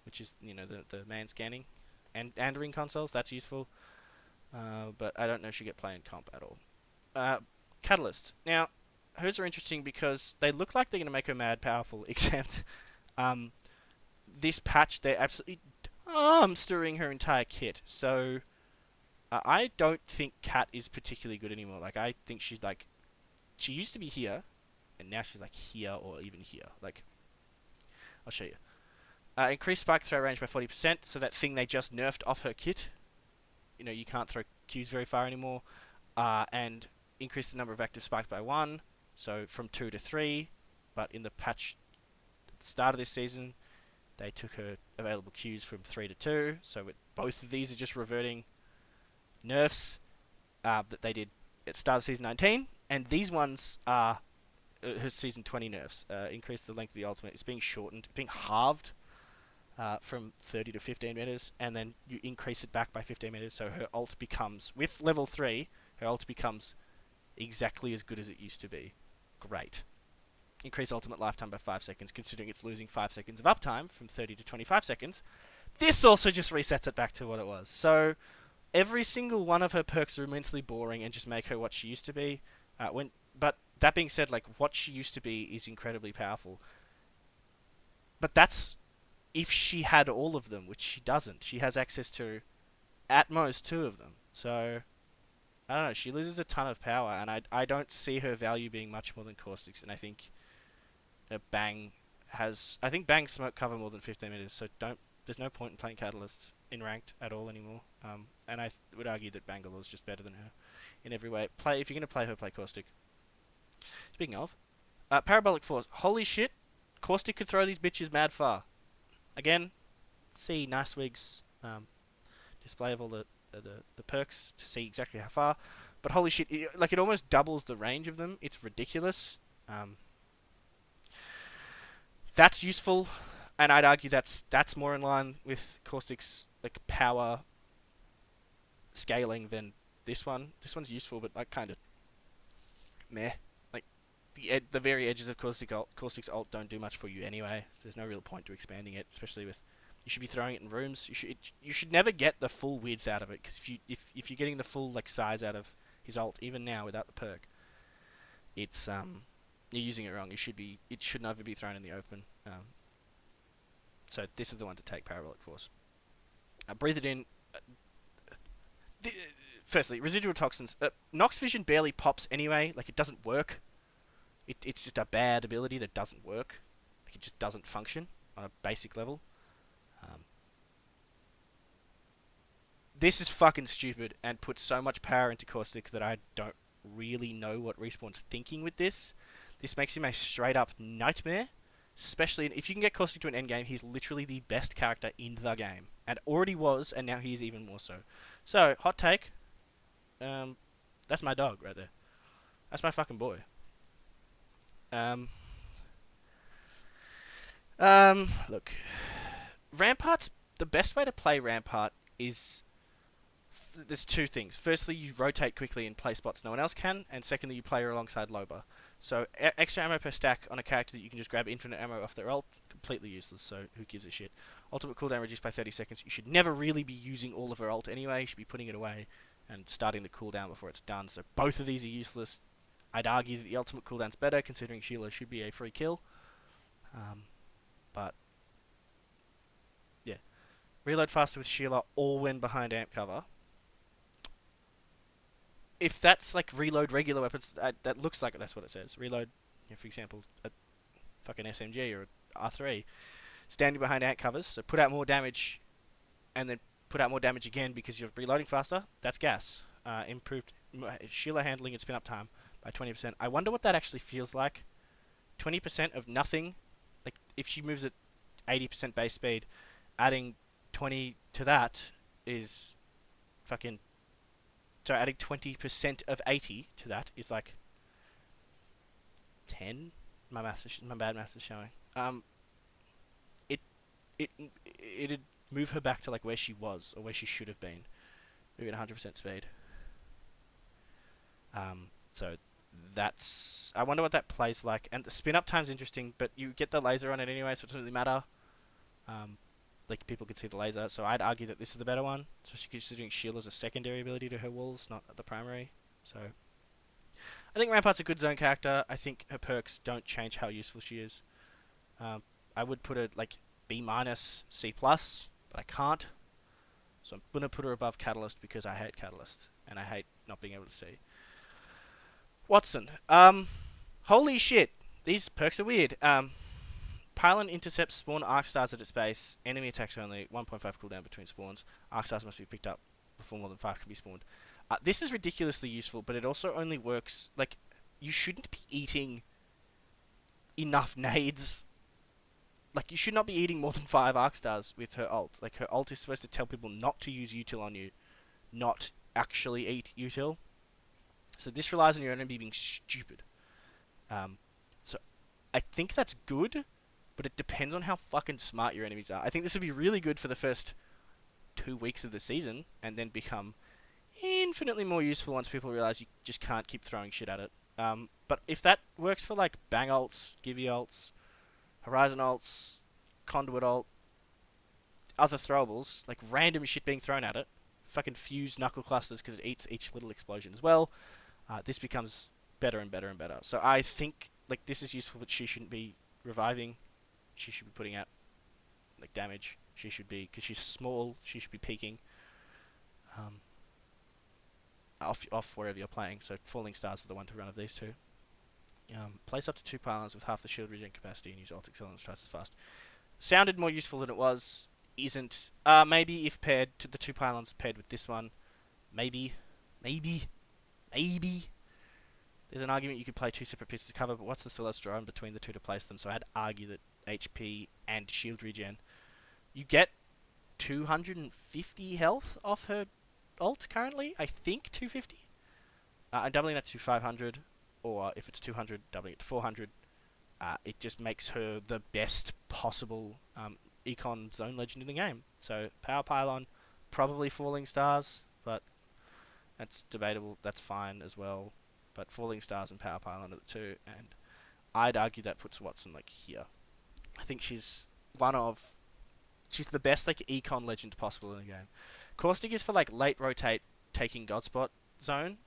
Speaker 1: which is, the man scanning, and ring consoles. That's useful. But I don't know if she get play in comp at all. Catalyst. Now, hers are interesting because they look like they're going to make her mad powerful, except this patch they're absolutely dumpstering her entire kit. So I don't think Cat is particularly good anymore. Like, I think she's like, she used to be here, and now she's like here or even here. Like, I'll show you. Increased spike throw range by 40%, so that thing they just nerfed off her kit. You can't throw Qs very far anymore. And increase the number of active spikes by 1, so from 2 to 3. But in the patch at the start of this season, they took her available Qs from 3 to 2. So both of these are just reverting nerfs that they did at start of season 19. And these ones are her season 20 nerfs. Increase the length of the ultimate. It's being shortened, being halved. From 30 to 15 meters, and then you increase it back by 15 meters, so her ult becomes, with level 3, her ult becomes exactly as good as it used to be. Great. Increase ultimate lifetime by 5 seconds, considering it's losing 5 seconds of uptime from 30 to 25 seconds. This also just resets it back to what it was. So every single one of her perks are immensely boring and just make her what she used to be. But that being said, like what she used to be is incredibly powerful. But that's if she had all of them, which she doesn't. She has access to at most two of them. So I don't know. She loses a ton of power, and I don't see her value being much more than Caustic's. And I think Bang has. I think Bang smoke cover more than 15 meters. So don't. There's no point in playing Catalyst in ranked at all anymore. And I would argue that Bangalore is just better than her in every way. Play if you're gonna play her, play Caustic. Speaking of, Parabolic Force. Holy shit, Caustic could throw these bitches mad far. Again, see Nice Wigs display of all the perks to see exactly how far. But holy shit, it almost doubles the range of them. It's ridiculous. That's useful, and I'd argue that's more in line with Caustic's like power scaling than this one. This one's useful, but like kind of meh. Like the very edges of Caustic's ult don't do much for you anyway. So there's no real point to expanding it, especially with you should be throwing it in rooms. You should never get the full width out of it, because if you're getting the full like size out of his ult, even now without the perk, it's you're using it wrong. It should never be thrown in the open. So this is the one to take, Parabolic Force. Breathe it in. Firstly, residual toxins. Nox Vision barely pops anyway. Like, it doesn't work. It's just a bad ability that doesn't work. Like, it just doesn't function on a basic level. This is fucking stupid and puts so much power into Caustic that I don't really know what Respawn's thinking with this. This makes him a straight up nightmare. Especially if you can get Caustic to an endgame, he's literally the best character in the game. And already was, and now he's even more so. So, hot take. That's my dog right there. That's my fucking boy. Look. Rampart's... The best way to play Rampart is... There's two things. Firstly, you rotate quickly and play spots no one else can. And secondly, you play her alongside Loba. So, extra ammo per stack on a character that you can just grab infinite ammo off their ult, completely useless, so who gives a shit. Ultimate cooldown reduced by 30 seconds. You should never really be using all of her ult anyway. You should be putting it away and starting the cooldown before it's done. So, both of these are useless. I'd argue that the ultimate cooldown's better, considering Sheila should be a free kill. But, yeah. Reload faster with Sheila or when behind amp cover. If that's like reload regular weapons, that looks like that's what it says. Reload, for example, a fucking SMG or R3, standing behind ant covers, so put out more damage, and then put out more damage again because you're reloading faster. That's gas. Improved Sheila handling and spin up time by 20%. I wonder what that actually feels like. 20% of nothing. Like if she moves at 80% base speed, adding 20 to that is fucking. So adding 20% of 80 to that is like 10. My bad maths is showing. It'd move her back to like where she was or where she should have been, moving at 100% speed. So that's. I wonder what that plays like. And the spin up time's interesting, but you get the laser on it anyway, so it doesn't really matter. Like people could see the laser, so I'd argue that this is the better one. So she's doing shield as a secondary ability to her walls, not the primary. So I think Rampart's a good zone character. I think her perks don't change how useful she is. I would put her like B-, C+, but I can't. So I'm gonna put her above Catalyst because I hate Catalyst and I hate not being able to see. Watson. Holy shit, these perks are weird. Pylon intercepts spawn arc stars at its base. Enemy attacks only. 1.5 cooldown between spawns. Arc stars must be picked up before more than 5 can be spawned. This is ridiculously useful, but it also only works... Like, you shouldn't be eating enough nades. Like, you should not be eating more than 5 arc stars with her ult. Like, her ult is supposed to tell people not to use util on you, not actually eat util. So this relies on your enemy being stupid. So I think that's good, but it depends on how fucking smart your enemies are. I think this would be really good for the first 2 weeks of the season, and then become infinitely more useful once people realize you just can't keep throwing shit at it. But if that works for like Bang ults, Gibby ults, Horizon ults, Conduit ult, other throwables, like random shit being thrown at it, fucking fuse knuckle clusters because it eats each little explosion as well. This becomes better and better and better. So I think like this is useful, but she shouldn't be reviving. She should be putting out like damage. She should be, because she's small. She should be peeking um, off wherever you're playing. So falling stars are the one to run of these two. Place up to 2 pylons with half the shield regen capacity and use ult accelerants twice as fast. Sounded more useful than it was. Isn't. Maybe if paired to the 2 pylons paired with this one. Maybe. There's an argument you could play 2 separate pieces of cover, but what's the Celestial in between the two to place them? So I'd argue that HP and shield regen. You get 250 health off her ult currently. I think 250. I'm doubling that to 500, or if it's 200, doubling it to 400. It just makes her the best possible econ zone legend in the game. So power pylon, probably falling stars, but that's debatable. That's fine as well. But falling stars and power pylon are the two, and I'd argue that puts Watson like here. I think she's the best like econ legend possible in the game. Caustic is for like late rotate, taking Godspot zone.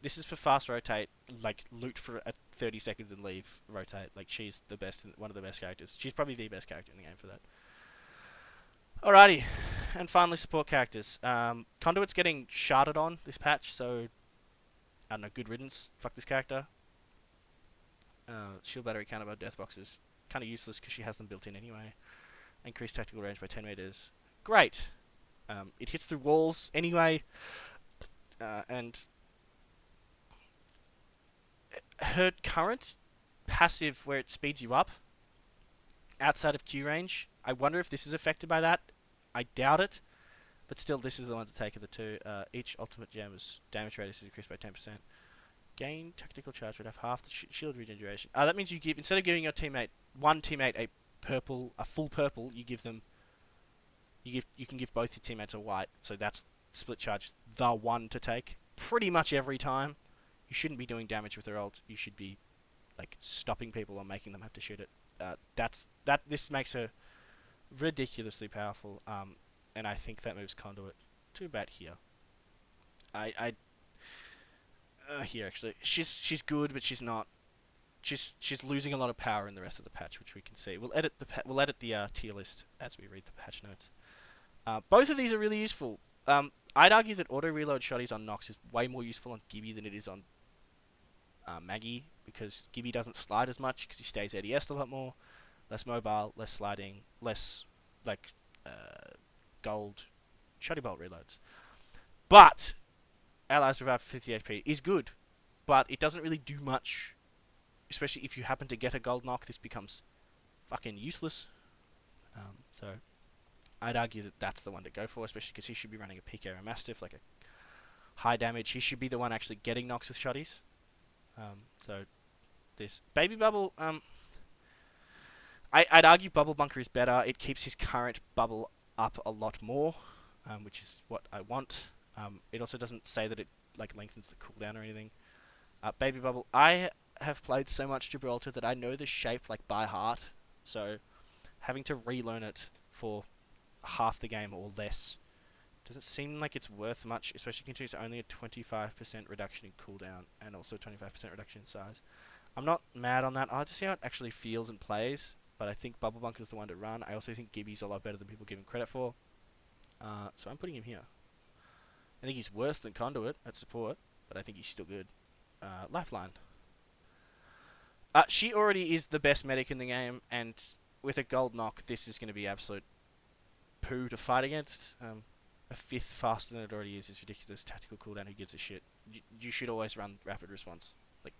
Speaker 1: This is for fast rotate, like loot for 30 seconds and leave, rotate. Like she's the best, one of the best characters. She's probably the best character in the game for that. Alrighty, and finally support characters. Conduit's getting sharded on this patch, so I don't know, good riddance. Fuck this character. Shield battery counterbar death box is kind of useless because she has them built in anyway. Increased tactical range by 10 meters. Great. It hits through walls anyway, and her current passive where it speeds you up outside of Q range, I wonder if this is affected by that. I doubt it, but still this is the one to take of the two. Each ultimate gem's damage radius is increased by 10%. Gain tactical charge would have half the shield regeneration. That means you give, instead of giving your one teammate a full purple, you can give both your teammates a white. So that's split charge, the one to take pretty much every time. You shouldn't be doing damage with her ult. You should be like stopping people or making them have to shoot it. This makes her ridiculously powerful. And I think that moves Conduit to about here. Here actually, she's good, but she's not. She's losing a lot of power in the rest of the patch, which we can see. We'll edit the tier list as we read the patch notes. Both of these are really useful. I'd argue that auto reload shotties on Nox is way more useful on Gibby than it is on Maggie, because Gibby doesn't slide as much because he stays ADS'd a lot more, less mobile, less sliding, less like gold shotty bolt reloads. But Allies Revive for 50 HP is good, but it doesn't really do much. Especially if you happen to get a gold knock, this becomes fucking useless. So I'd argue that that's the one to go for, especially because he should be running a peak arrow mastiff, like a high damage. He should be the one actually getting knocks with shotties. So this baby bubble, I'd argue bubble bunker is better. It keeps his current bubble up a lot more, which is what I want. It also doesn't say that it like lengthens the cooldown or anything. Baby bubble, I have played so much Gibraltar that I know the shape like by heart, so having to relearn it for half the game or less doesn't seem like it's worth much, especially considering it's only a 25% reduction in cooldown and also 25% reduction in size. I'm not mad on that. I'll have to see how it actually feels and plays, but I think Bubble Bunker is the one to run. I also think Gibby's a lot better than people give him credit for, so I'm putting him here. I think he's worse than Conduit at support, but I think he's still good. Lifeline. She already is the best medic in the game, and with a gold knock, this is going to be absolute poo to fight against. A fifth faster than it already is ridiculous. Tactical cooldown, who gives a shit? You should always run rapid response, like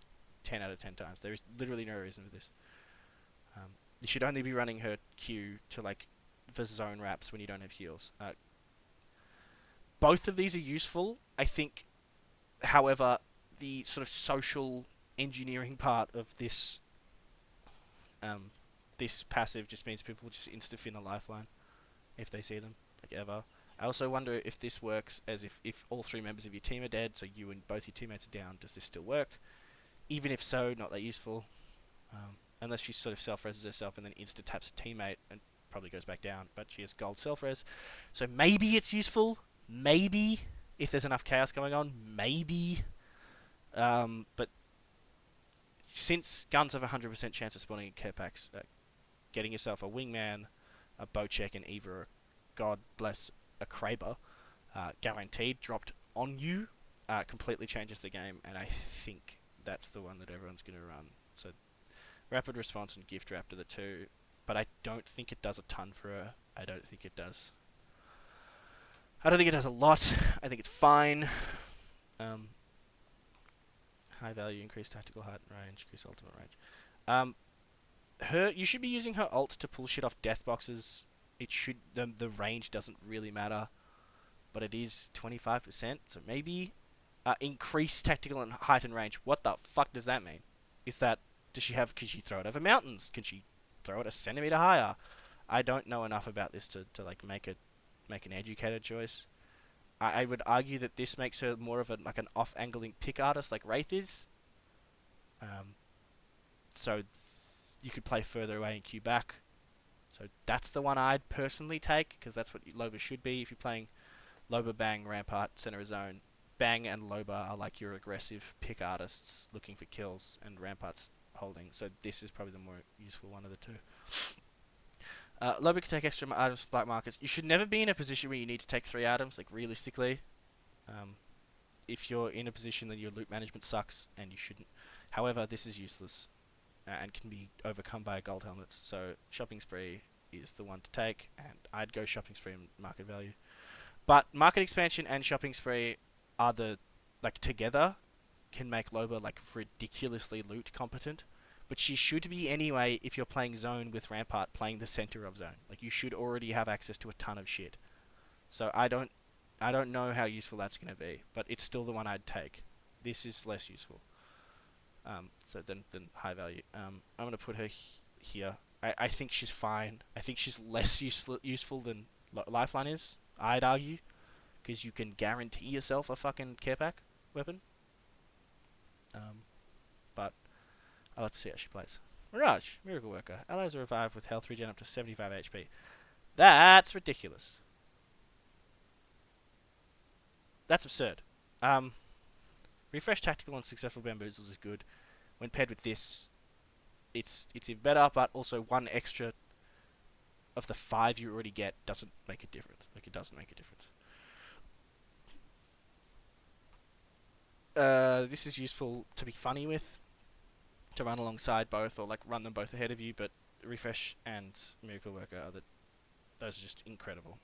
Speaker 1: 10 out of 10 times. There is literally no reason for this. You should only be running her Q to like for zone wraps when you don't have heals. Both of these are useful. I think, however, the sort of social engineering part of this this passive just means people just insta-fin a lifeline if they see them, like ever. I also wonder if this works as if all three members of your team are dead, so you and both your teammates are down, does this still work? Even if so, not that useful. Unless she sort of self-reses herself and then insta-taps a teammate, and probably goes back down, but she has gold self-res. So maybe it's useful. Maybe. If there's enough chaos going on. Maybe. But since guns have a 100% chance of spawning in care packs, getting yourself a wingman, a bowcheck, and either, God bless, a Kraber, guaranteed dropped on you, completely changes the game, and I think that's the one that everyone's going to run. So rapid response and gift wrap are the two, but I don't think it does a ton for her. I don't think it does. I don't think it does a lot. I think it's fine. High value, increased tactical height and range, increased ultimate range. You should be using her ult to pull shit off death boxes. The range doesn't really matter, but it is 25%. So maybe increase tactical and height and range. What the fuck does that mean? Can she throw it over mountains? Can she throw it a centimeter higher? I don't know enough about this to like make an educated choice. I would argue that this makes her more of an off-angling pick artist like Wraith is. So you could play further away and queue back. So that's the one I'd personally take, because that's what Loba should be. If you're playing Loba, Bang, Rampart, Center of Zone, Bang and Loba are like your aggressive pick artists looking for kills, and Rampart's holding. So this is probably the more useful one of the two. Loba can take extra items from black markets. You should never be in a position where you need to take 3 items, like realistically. If you're in a position that your loot management sucks, and you shouldn't. However, this is useless, and can be overcome by gold helmets. So shopping spree is the one to take, and I'd go shopping spree and market value. But market expansion and shopping spree are together can make Loba ridiculously loot competent. But she should be anyway if you're playing Zone with Rampart, playing the center of Zone. Like, you should already have access to a ton of shit. So I don't know how useful that's going to be, but it's still the one I'd take. This is less useful. So then high value. I'm going to put her here. I think she's fine. I think she's less useful than Lifeline is, I'd argue, because you can guarantee yourself a fucking care pack weapon. But I'll have to see how she plays. Mirage, Miracle Worker. Allies are revived with health regen up to 75 HP. That's ridiculous. That's absurd. Refresh Tactical and Successful Bamboozles is good. When paired with this, it's even better, but also one extra of the 5 you already get doesn't make a difference. It doesn't make a difference. This is useful to be funny with, to run alongside both, or run them both ahead of you, but Refresh and Miracle Worker those are just incredible.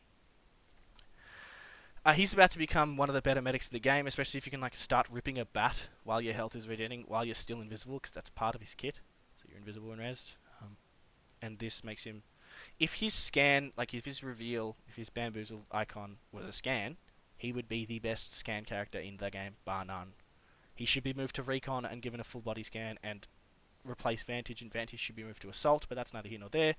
Speaker 1: He's about to become one of the better medics in the game, especially if you can start ripping a bat while your health is regenerating, while you're still invisible, because that's part of his kit. So you're invisible and rezzed. And this makes him... If his scan, if his reveal, if his bamboozle icon was a scan, he would be the best scan character in the game, bar none. He should be moved to Recon and given a full body scan and replace Vantage, and Vantage should be moved to Assault, but that's neither here nor there.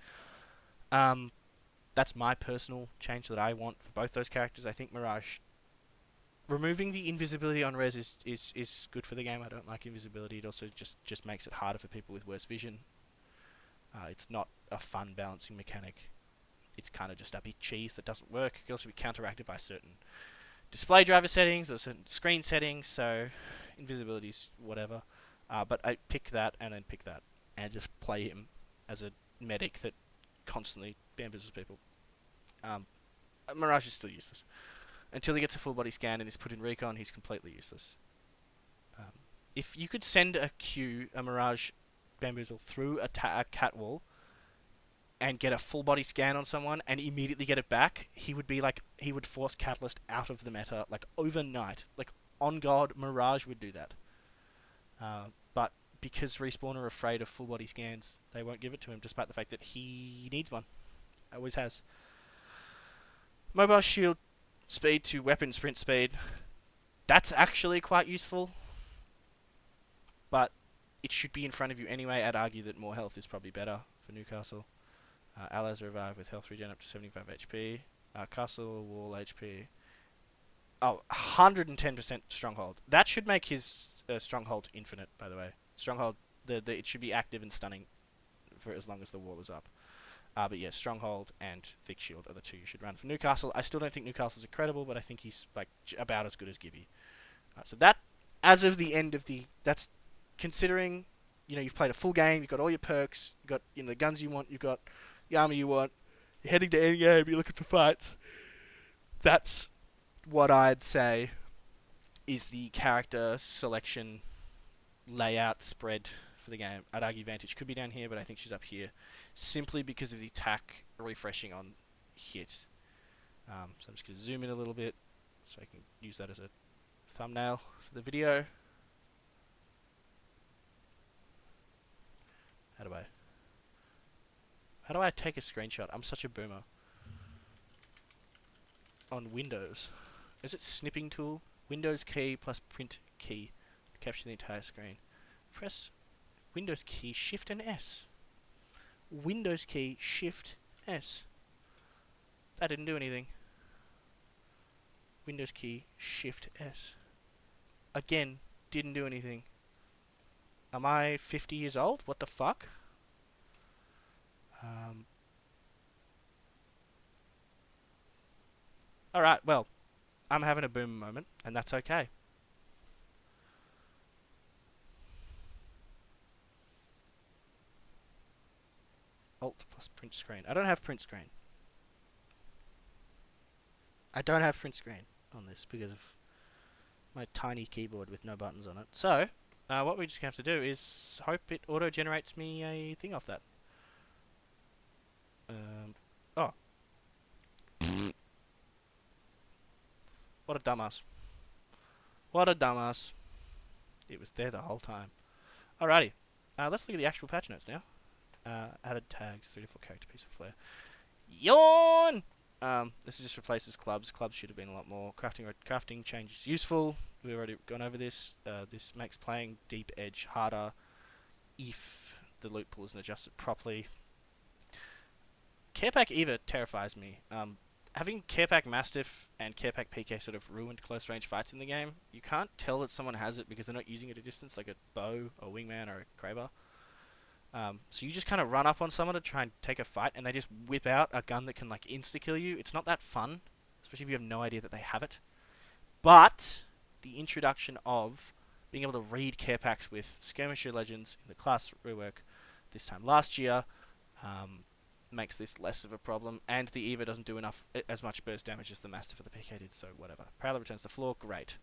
Speaker 1: That's my personal change that I want for both those characters. I think Mirage... Removing the invisibility on res is good for the game. I don't like invisibility. It also just makes it harder for people with worse vision. It's not a fun balancing mechanic. It's kind of just a bit cheese that doesn't work. It can also be counteracted by certain display driver settings or certain screen settings, so invisibility's whatever. But I pick that and then pick that, and just play him as a medic that constantly bamboozles people. Mirage is still useless. Until he gets a full body scan and is put in Recon, he's completely useless. If you could send a Mirage bamboozle through a cat wall and get a full body scan on someone and immediately get it back, he would force Catalyst out of the meta overnight. On God, Mirage would do that. But because Respawn are afraid of full body scans, they won't give it to him, despite the fact that he needs one. Always has. Mobile shield speed to weapon sprint speed. That's actually quite useful. But it should be in front of you anyway. I'd argue that more health is probably better for Newcastle. Allies revive with health regen up to 75 HP. Castle wall HP. 110% stronghold. That should make his stronghold infinite, by the way. Stronghold, it should be active and stunning for as long as the wall is up. But yeah, Stronghold and Thick Shield are the two you should run for Newcastle. I still don't think Newcastle's incredible, but I think he's like about as good as Gibby. So that, as of the end of that's considering, you've played a full game, you've got all your perks, you've got the guns you want, you've got the armor you want, you're heading to end game, you're looking for fights. That's what I'd say is the character selection layout spread for the game. I'd argue Vantage could be down here, but I think she's up here simply because of the attack refreshing on hit. So I'm just going to zoom in a little bit so I can use that as a thumbnail for the video. How do I take a screenshot? I'm such a boomer. On Windows. Is it snipping tool? Windows key plus print key to capture the entire screen. Press Windows key Shift and S. Windows key Shift S. That didn't do anything. Windows key Shift S. Again, didn't do anything. Am I 50 years old? What the fuck? Alright, well, I'm having a boom moment, and that's okay. Alt plus print screen. I don't have print screen. I don't have print screen on this because of my tiny keyboard with no buttons on it. So, what we're just going to have to do is hope it auto-generates me a thing off that. Oh. What a dumbass. What a dumbass. It was there the whole time. Alrighty. Let's look at the actual patch notes now. Added tags, 3 to 4 character piece of flair. Yawn! This just replaces clubs. Clubs should have been a lot more. Crafting change is useful. We've already gone over this. This makes playing deep edge harder if the loot pool isn't adjusted properly. Carepack Eva terrifies me. Having Carepack Mastiff and Carepack PK sort of ruined close range fights in the game. You can't tell that someone has it because they're not using it at a distance, like a bow, or wingman, or a Kraber. So you just kind of run up on someone to try and take a fight, and they just whip out a gun that can like insta-kill you. It's not that fun, especially if you have no idea that they have it. But the introduction of being able to read care packs with Skirmisher Legends in the class rework this time last year makes this less of a problem, and the Eva doesn't do as much burst damage as the Mastiff or the PK did, so whatever. Prowler returns to floor, great.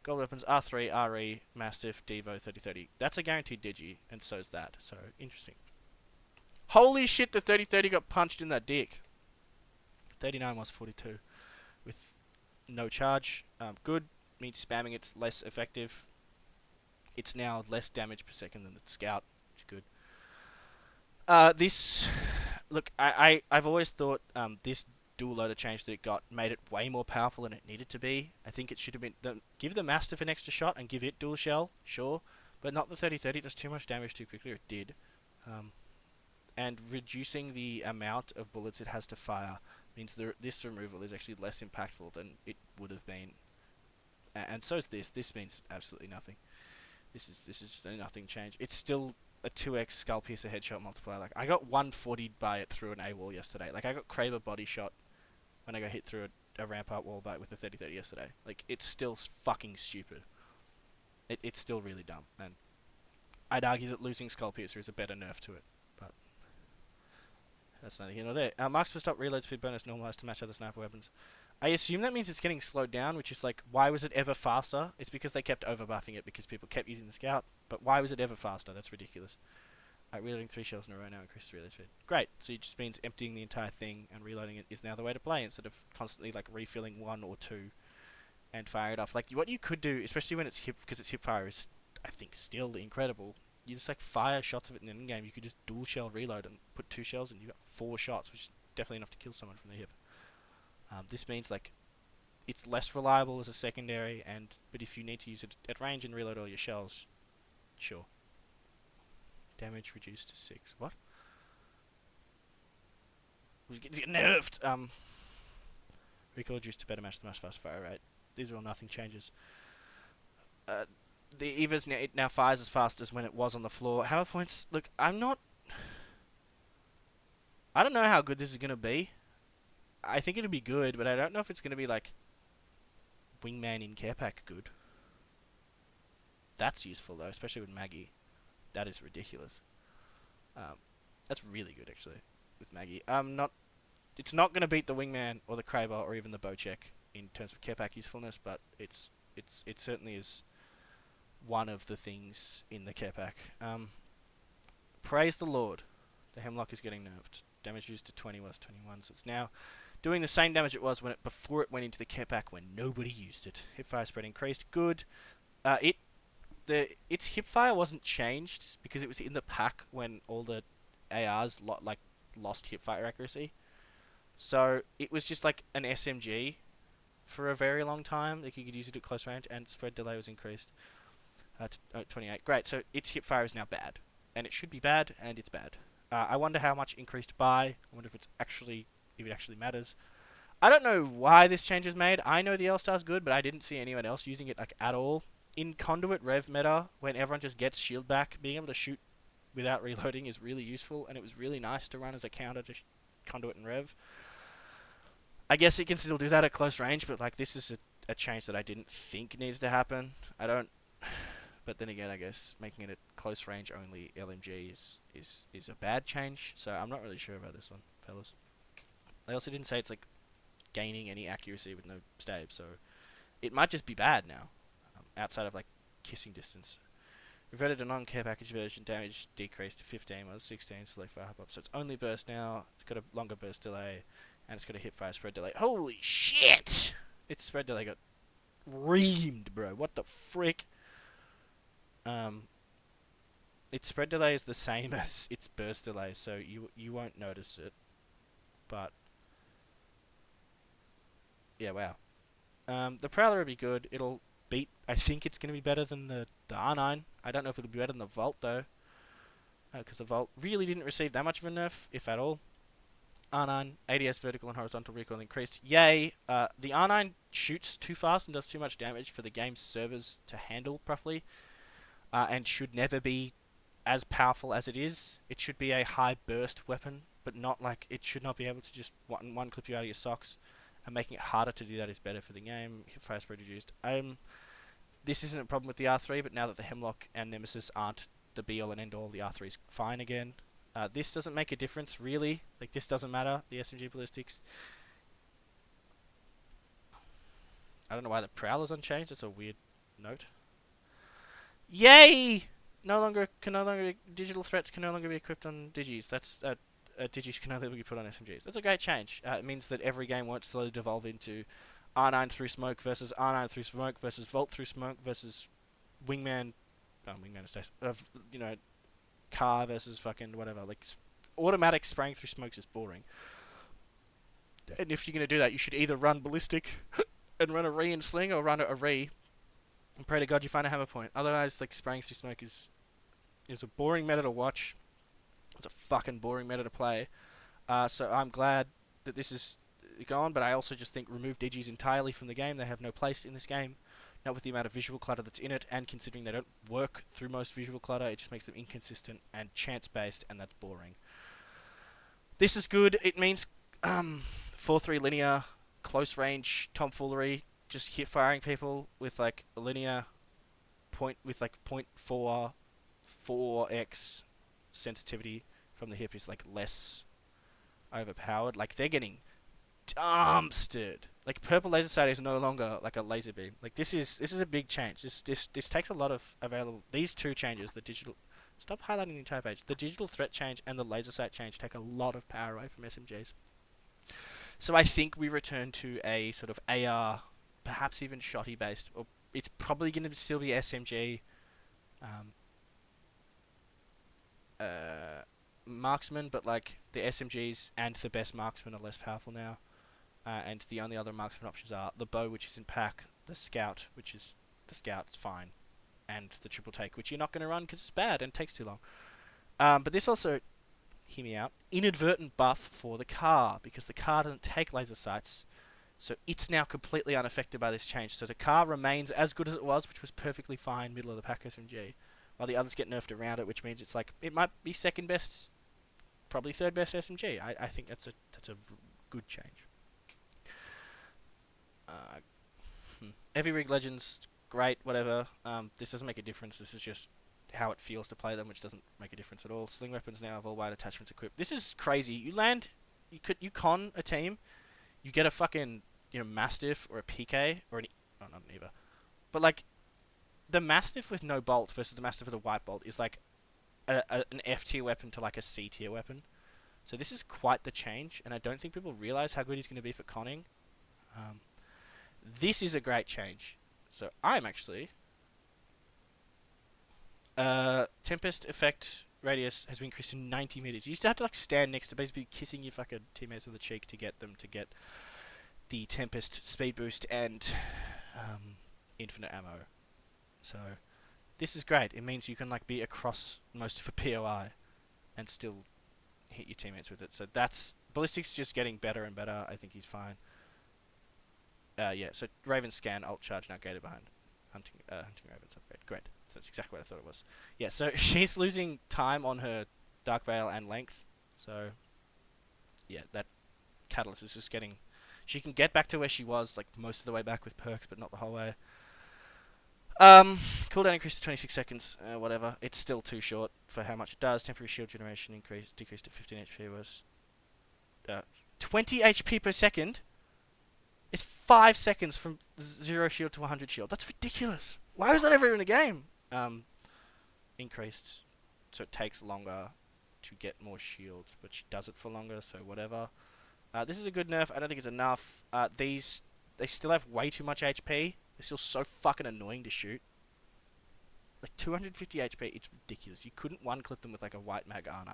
Speaker 1: Gold weapons, R3, RE, Mastiff, Devo, 30-30. That's a guaranteed digi, and so is that, so interesting. Holy shit, the 30-30 got punched in that dick. 39 was 42. With no charge, good. Means spamming it's less effective. It's now less damage per second than the Scout, which is good. Look, I've always thought this dual loader change that it got made it way more powerful than it needed to be. I think it should have been... give the Mastiff an extra shot and give it dual shell, sure, but not the 30-30. It does too much damage too quickly, or it did. And reducing the amount of bullets it has to fire means this removal is actually less impactful than it would have been. And so is this. This means absolutely nothing. This is just a nothing change. It's still a 2x Skull Piercer headshot multiplier. Like, I got 140 by it through an AWOL yesterday. Like, I got Kraber body shot when I got hit through a Rampart wall bite with a 30-30 yesterday. Like, it's still fucking stupid. It's still really dumb. And I'd argue that losing Skull Piercer is a better nerf to it. But that's neither here nor there. Marks per stop reload speed bonus normalized to match other sniper weapons. I assume that means it's getting slowed down, which is like, why was it ever faster? It's because they kept overbuffing it because people kept using the Scout. But why was it ever faster? That's ridiculous. Reloading 3 shells in a row now increases reload speed. Great. So it just means emptying the entire thing and reloading it is now the way to play instead of constantly like refilling 1 or 2 and fire it off. Like, what you could do, especially when it's hip, because it's hip fire is, I think, still incredible. You just like fire shots of it in an in-game. You could just dual shell reload and put 2 shells and you got 4 shots, which is definitely enough to kill someone from the hip. This means like it's less reliable as a secondary, but if you need to use it at range and reload all your shells, sure. Damage reduced to 6. What? It gets nerfed. Recoil reduced to better match the much faster fire rate. These are all nothing changes. The Eva's it now fires as fast as when it was on the floor. Hammer points. Look, I'm not. I don't know how good this is gonna be. I think it'll be good, but I don't know if it's gonna be like Wingman in care pack good. That's useful though, especially with Maggie. That is ridiculous. Um, that's really good actually with Maggie. Not. It's not gonna beat the Wingman or the Kraber or even the Bocek in terms of care pack usefulness, but it certainly is one of the things in the care pack. Praise the Lord. The Hemlock is getting nerfed. Damage used to 20 was 21, so it's now doing the same damage it was before it went into the care pack when nobody used it. Hipfire spread increased. Good. Its hipfire wasn't changed because it was in the pack when all the ARs lost hipfire accuracy. So it was just like an SMG for a very long time. Like you could use it at close range, and spread delay was increased to 28. Great. So its hipfire is now bad, and it should be bad, and it's bad. I wonder how much increased by. I wonder if it actually matters. I don't know why this change is made. I know the L-Star's good, but I didn't see anyone else using it like at all. In Conduit Rev meta, when everyone just gets shield back, being able to shoot without reloading is really useful, and it was really nice to run as a counter to Conduit and Rev. I guess it can still do that at close range, but like this is a change that I didn't think needs to happen. I don't. But then again, I guess making it a close range only LMG is a bad change. So I'm not really sure about this one, fellas. They also didn't say it's like gaining any accuracy with no stab, so it might just be bad now. Outside of like kissing distance. Reverted to non-care package version, damage decreased to 15, was 16, select fire hop up. So it's only burst now, it's got a longer burst delay, and it's got a hip fire spread delay. Holy shit! Its spread delay got reamed, bro. What the frick? Its spread delay is the same as its burst delay, so you won't notice it. But yeah, wow. The Prowler will be good. It'll beat. I think it's going to be better than the R9. I don't know if it'll be better than the Volt though, because the Volt really didn't receive that much of a nerf, if at all. R9 ADS vertical and horizontal recoil increased. Yay! The R9 shoots too fast and does too much damage for the game's servers to handle properly, and should never be as powerful as it is. It should be a high burst weapon, but not like it should not be able to just one clip you out of your socks. And making it harder to do that is better for the game. Hipfire spread reduced. This isn't a problem with the R3, but now that the Hemlock and Nemesis aren't the be-all and end-all, the R3 is fine again. This doesn't make a difference, really. Like, this doesn't matter, the SMG ballistics. I don't know why the Prowler's unchanged. It's a weird note. Yay! Digital threats can no longer be equipped on Digis. Digis can only be put on SMGs. That's a great change. It means that every game won't slowly devolve into R9 through smoke versus R9 through smoke versus Volt through smoke versus Wingman is car versus fucking whatever. Like, automatic spraying through smokes is boring. And if you're going to do that, you should either run ballistic and run a re and sling, or run a re and pray to God you find a hammer point. Otherwise, like, spraying through smoke is a boring meta to watch. It's a fucking boring meta to play. So I'm glad that this is gone, but I also just think remove Digis entirely from the game. They have no place in this game. Not with the amount of visual clutter that's in it, and considering they don't work through most visual clutter, it just makes them inconsistent and chance-based, and that's boring. This is good. It means 4-3 linear, close range tomfoolery, just hit firing people with like a linear point with like 0.4x sensitivity from the hip is like less overpowered. Like, they're getting dumpstered. Like, purple laser sight is no longer like a laser beam. Like, this is a big change. This takes a lot of available. These two changes, the digital. Stop highlighting the entire page. The digital threat change and the laser sight change take a lot of power away from SMGs. So I think we return to a sort of AR, perhaps even shotty based, or it's probably going to still be SMG. Marksman, but like the SMGs and the best marksman are less powerful now, and the only other marksman options are the bow, which is in pack, the scout, which is the scout's fine, and the triple take, which you're not going to run because it's bad and takes too long. But this also, hear me out, inadvertent buff for the car, because the car doesn't take laser sights, so it's now completely unaffected by this change. So the car remains as good as it was, which was perfectly fine middle of the pack SMG, while the others get nerfed around it, which means it's like, it might be second best probably third best SMG. I think that's a good change. Uh, Heavy Rig Legends, great, whatever. This doesn't make a difference. This is just how it feels to play them, which doesn't make a difference at all. Sling weapons now have all wide attachments equipped. This is crazy. You land, you con a team, you get a fucking Mastiff or a PK or oh, not an Eva, but like the Mastiff with no bolt versus the Mastiff with a white bolt is like an F tier weapon to like a C tier weapon. So this is quite the change, and I don't think people realize how good he's going to be for conning. This is a great change. So I'm actually Tempest effect radius has been increased to 90 meters. You used to have to like stand next to basically kissing your fucking teammates on the cheek to get them to get the Tempest speed boost and infinite ammo. So this is great. It means you can like be across most of a POI and still hit your teammates with it. So that's ballistics just getting better and better. I think he's fine. Yeah. So Raven scan alt charge now gated behind hunting Ravens upgrade. Great. So that's exactly what I thought it was. Yeah. So she's losing time on her Dark Veil and length. So yeah, that Catalyst is just getting. She can get back to where she was like most of the way back with perks, but not the whole way. Cooldown increased to 26 seconds, whatever. It's still too short for how much it does. Temporary shield generation decreased to 15 HP was 20 HP per second. It's 5 seconds from 0 shield to 100 shield. That's ridiculous. Why was that ever in the game? Increased, so it takes longer to get more shields, but she does it for longer, so whatever. This is a good nerf. I don't think it's enough. They still have way too much HP. They're still so fucking annoying to shoot. Like 250 HP, it's ridiculous. You couldn't one-clip them with like a white mag R9.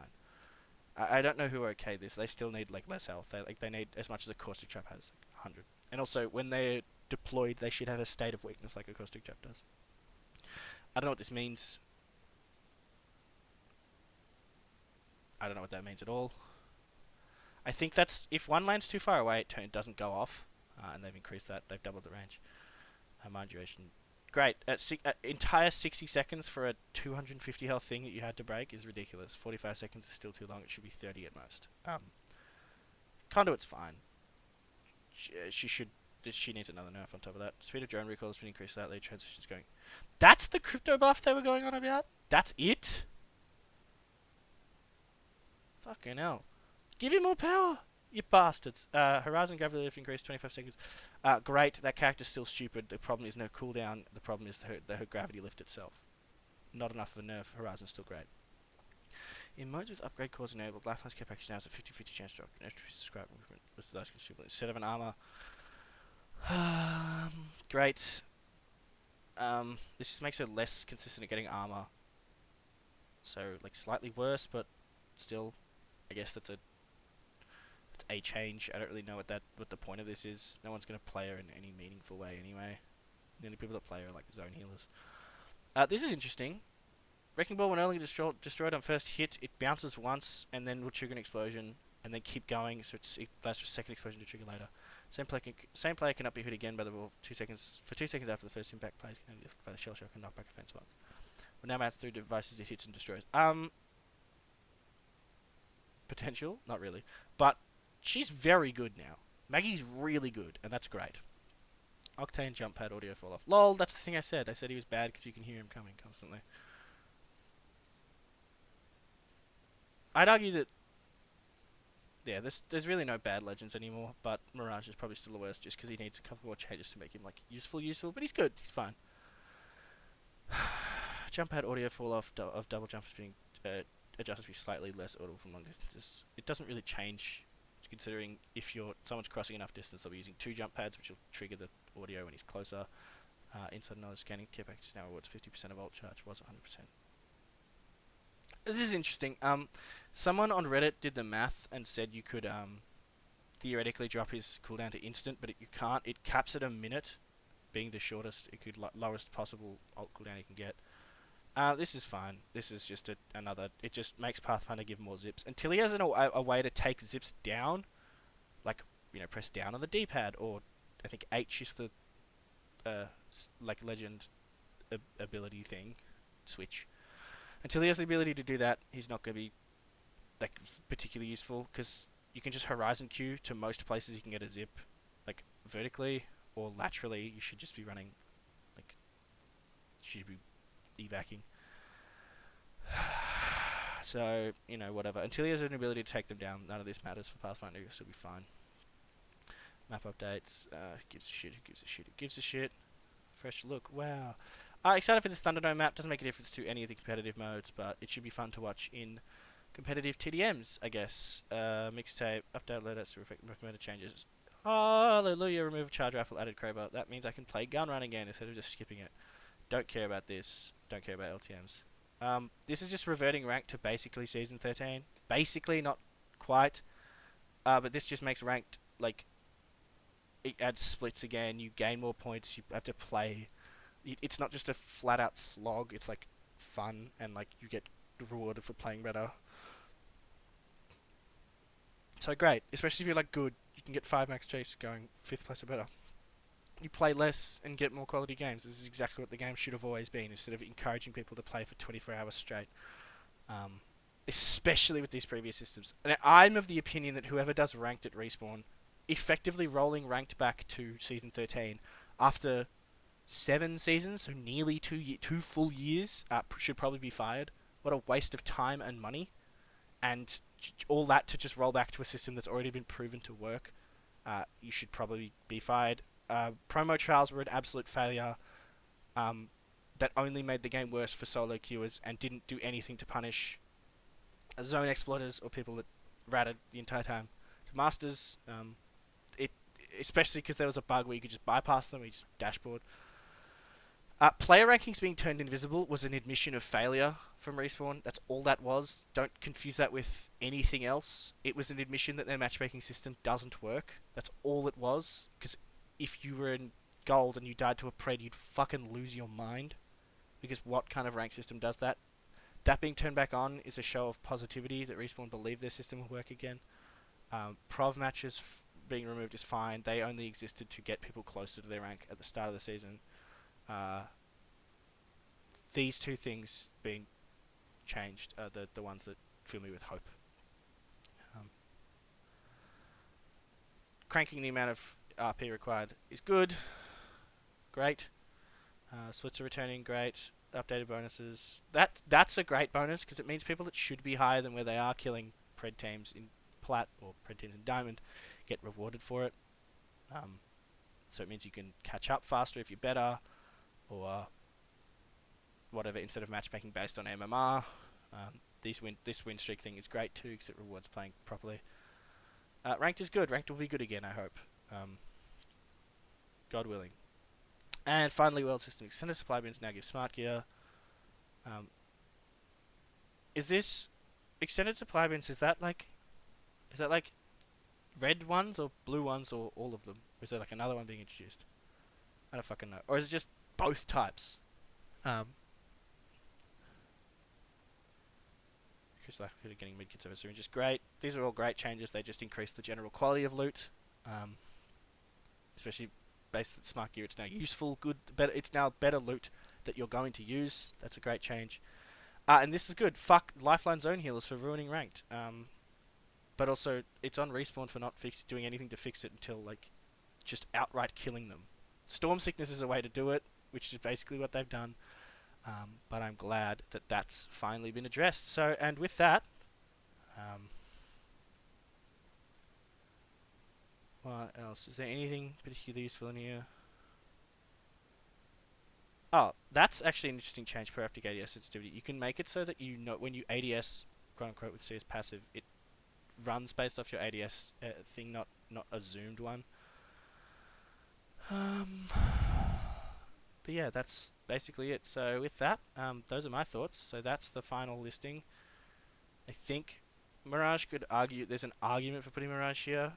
Speaker 1: I don't know who are okay this. They still need like less health. They need as much as a caustic trap has, like 100. And also when they're deployed, they should have a state of weakness like a caustic trap does. I don't know what this means. I don't know what that means at all. I think that's if one lands too far away, it doesn't go off, and they've increased that. They've doubled the range. Mine duration, great. Entire 60 seconds for a 250 health thing that you had to break is ridiculous. 45 seconds is still too long. It should be 30 at most. Conduit's fine. She needs another nerf on top of that. Speed of drone recall has been increased slightly. Transition's going. That's the crypto buff they were going on about? That's it? Fucking hell. Give him more power, you bastards. Horizon gravity lift increased 25 seconds. Great, that character's still stupid. The problem is no cooldown. The problem is her gravity lift itself. Not enough of a nerf. Horizon's still great. In modes with upgrade cores enabled, lifelines care package now has a 50-50 chance to drop an extra piece of scrap movement with the last consumable instead of an armor. Great. This just makes her less consistent at getting armor. So, like, slightly worse, but still, I guess that's a change. I don't really know what the point of this is. No one's going to play her in any meaningful way anyway. The only people that play her are like zone healers. This is interesting. Wrecking Ball, when only destroyed on first hit, it bounces once and then will trigger an explosion and then keep going, so it lasts for a second explosion to trigger later. Same player cannot be hit again by the ball for 2 seconds after the first impact. Players can only be by the shell shock and knockback offense box. Will now bounce through devices it hits and destroys. Potential? Not really. But she's very good now. Maggie's really good, and that's great. Octane jump pad audio fall off. Lol, that's the thing I said. I said he was bad because you can hear him coming constantly. I'd argue that, yeah, there's really no bad legends anymore, but Mirage is probably still the worst just because he needs a couple more changes to make him like useful, but he's good. He's fine. Jump pad audio fall off of double jump is being adjusted to be slightly less audible from long distances. It doesn't really change, considering if someone's crossing enough distance, they'll be using 2 jump pads, which will trigger the audio when he's closer. Inside knowledge scanning care package now rewards 50% of alt charge, was 100%. This is interesting. Someone on Reddit did the math and said you could theoretically drop his cooldown to instant, but you can't. It caps at a minute, being the shortest, lowest possible alt cooldown you can get. This is fine. This is just another. It just makes Pathfinder give more zips until he has a way to take zips down, like press down on the D-pad, or I think H is the like legend ability thing, switch. Until he has the ability to do that, he's not going to be like particularly useful because you can just horizon queue to most places you can get a zip, like vertically or laterally. You should just be running, like, you should be evacing. So, whatever. Until he has an ability to take them down, none of this matters for Pathfinder. You'll still be fine. Map updates. Who gives a shit? Who gives a shit? Who gives a shit? Fresh look. Wow. Excited for this Thunderdome map. Doesn't make a difference to any of the competitive modes, but it should be fun to watch in competitive TDMs, I guess. Mixtape. Update loadouts to reflect recommended changes. Hallelujah. Remove charge rifle. Added crowbar. That means I can play gun run again instead of just skipping it. Don't care about this. Don't care about LTMs. This is just reverting rank to basically Season 13. Basically, not quite. But this just makes ranked, like, it adds splits again. You gain more points. You have to play. It's not just a flat-out slog. It's, like, fun, and, like, you get rewarded for playing better. So great. Especially if you're, like, good. You can get 5 max chase going 5th place or better. You play less and get more quality games. This is exactly what the game should have always been, instead of encouraging people to play for 24 hours straight. Especially with these previous systems. And I'm of the opinion that whoever does ranked at Respawn, effectively rolling ranked back to Season 13 after 7 seasons, so nearly 2 full years, should probably be fired. What a waste of time and money. And all that to just roll back to a system that's already been proven to work. You should probably be fired. Promo trials were an absolute failure. That only made the game worse for solo queuers and didn't do anything to punish zone exploiters or people that ratted the entire time. To Masters, especially because there was a bug where you could just bypass them, you just dashboard. Player rankings being turned invisible was an admission of failure from Respawn. That's all that was. Don't confuse that with anything else. It was an admission that their matchmaking system doesn't work. That's all it was. Because if you were in gold and you died to a pred, you'd fucking lose your mind. Because what kind of rank system does that? That being turned back on is a show of positivity that Respawn believe their system will work again. Prov matches being removed is fine. They only existed to get people closer to their rank at the start of the season. These two things being changed are the ones that fill me with hope. Cranking the amount of RP required is good. Great. Splits are returning, great. Updated bonuses. That's a great bonus because it means people that should be higher than where they are killing pred teams in Plat or pred teams in Diamond get rewarded for it. So it means you can catch up faster if you're better, or whatever, instead of matchmaking based on MMR. This win streak thing is great too because it rewards playing properly. Ranked is good. Ranked will be good again, I hope. God willing. And finally, world system extended supply bins now give smart gear. Is this extended supply bins? Is that like red ones or blue ones or all of them? Or is there like another one being introduced? I don't fucking know. Or is it just both types? Increase likelihood of getting mid-kits over syringes. Great. These are all great changes. They just increase the general quality of loot. Especially based on smart gear, it's now useful, good, better. It's now better loot that you're going to use. That's a great change. And this is good. Fuck Lifeline Zone Healers for ruining ranked. But also, it's on Respawn for not doing anything to fix it until, like, just outright killing them. Storm Sickness is a way to do it, which is basically what they've done. But I'm glad that that's finally been addressed. So, and with that, what else? Is there anything particularly useful in here? Oh, that's actually an interesting change per Optic ADS sensitivity. You can make it so that you know when you ADS, quote unquote, with CS passive, it runs based off your ADS thing, not a zoomed one. But yeah, that's basically it. So with that, those are my thoughts. So that's the final listing. I think Mirage could argue, there's an argument for putting Mirage here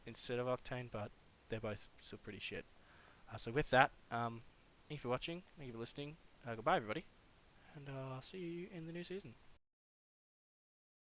Speaker 1: instead of Octane, but they're both still pretty shit. So with that, thank you for watching, thank you for listening, goodbye everybody, and I'll see you in the new season.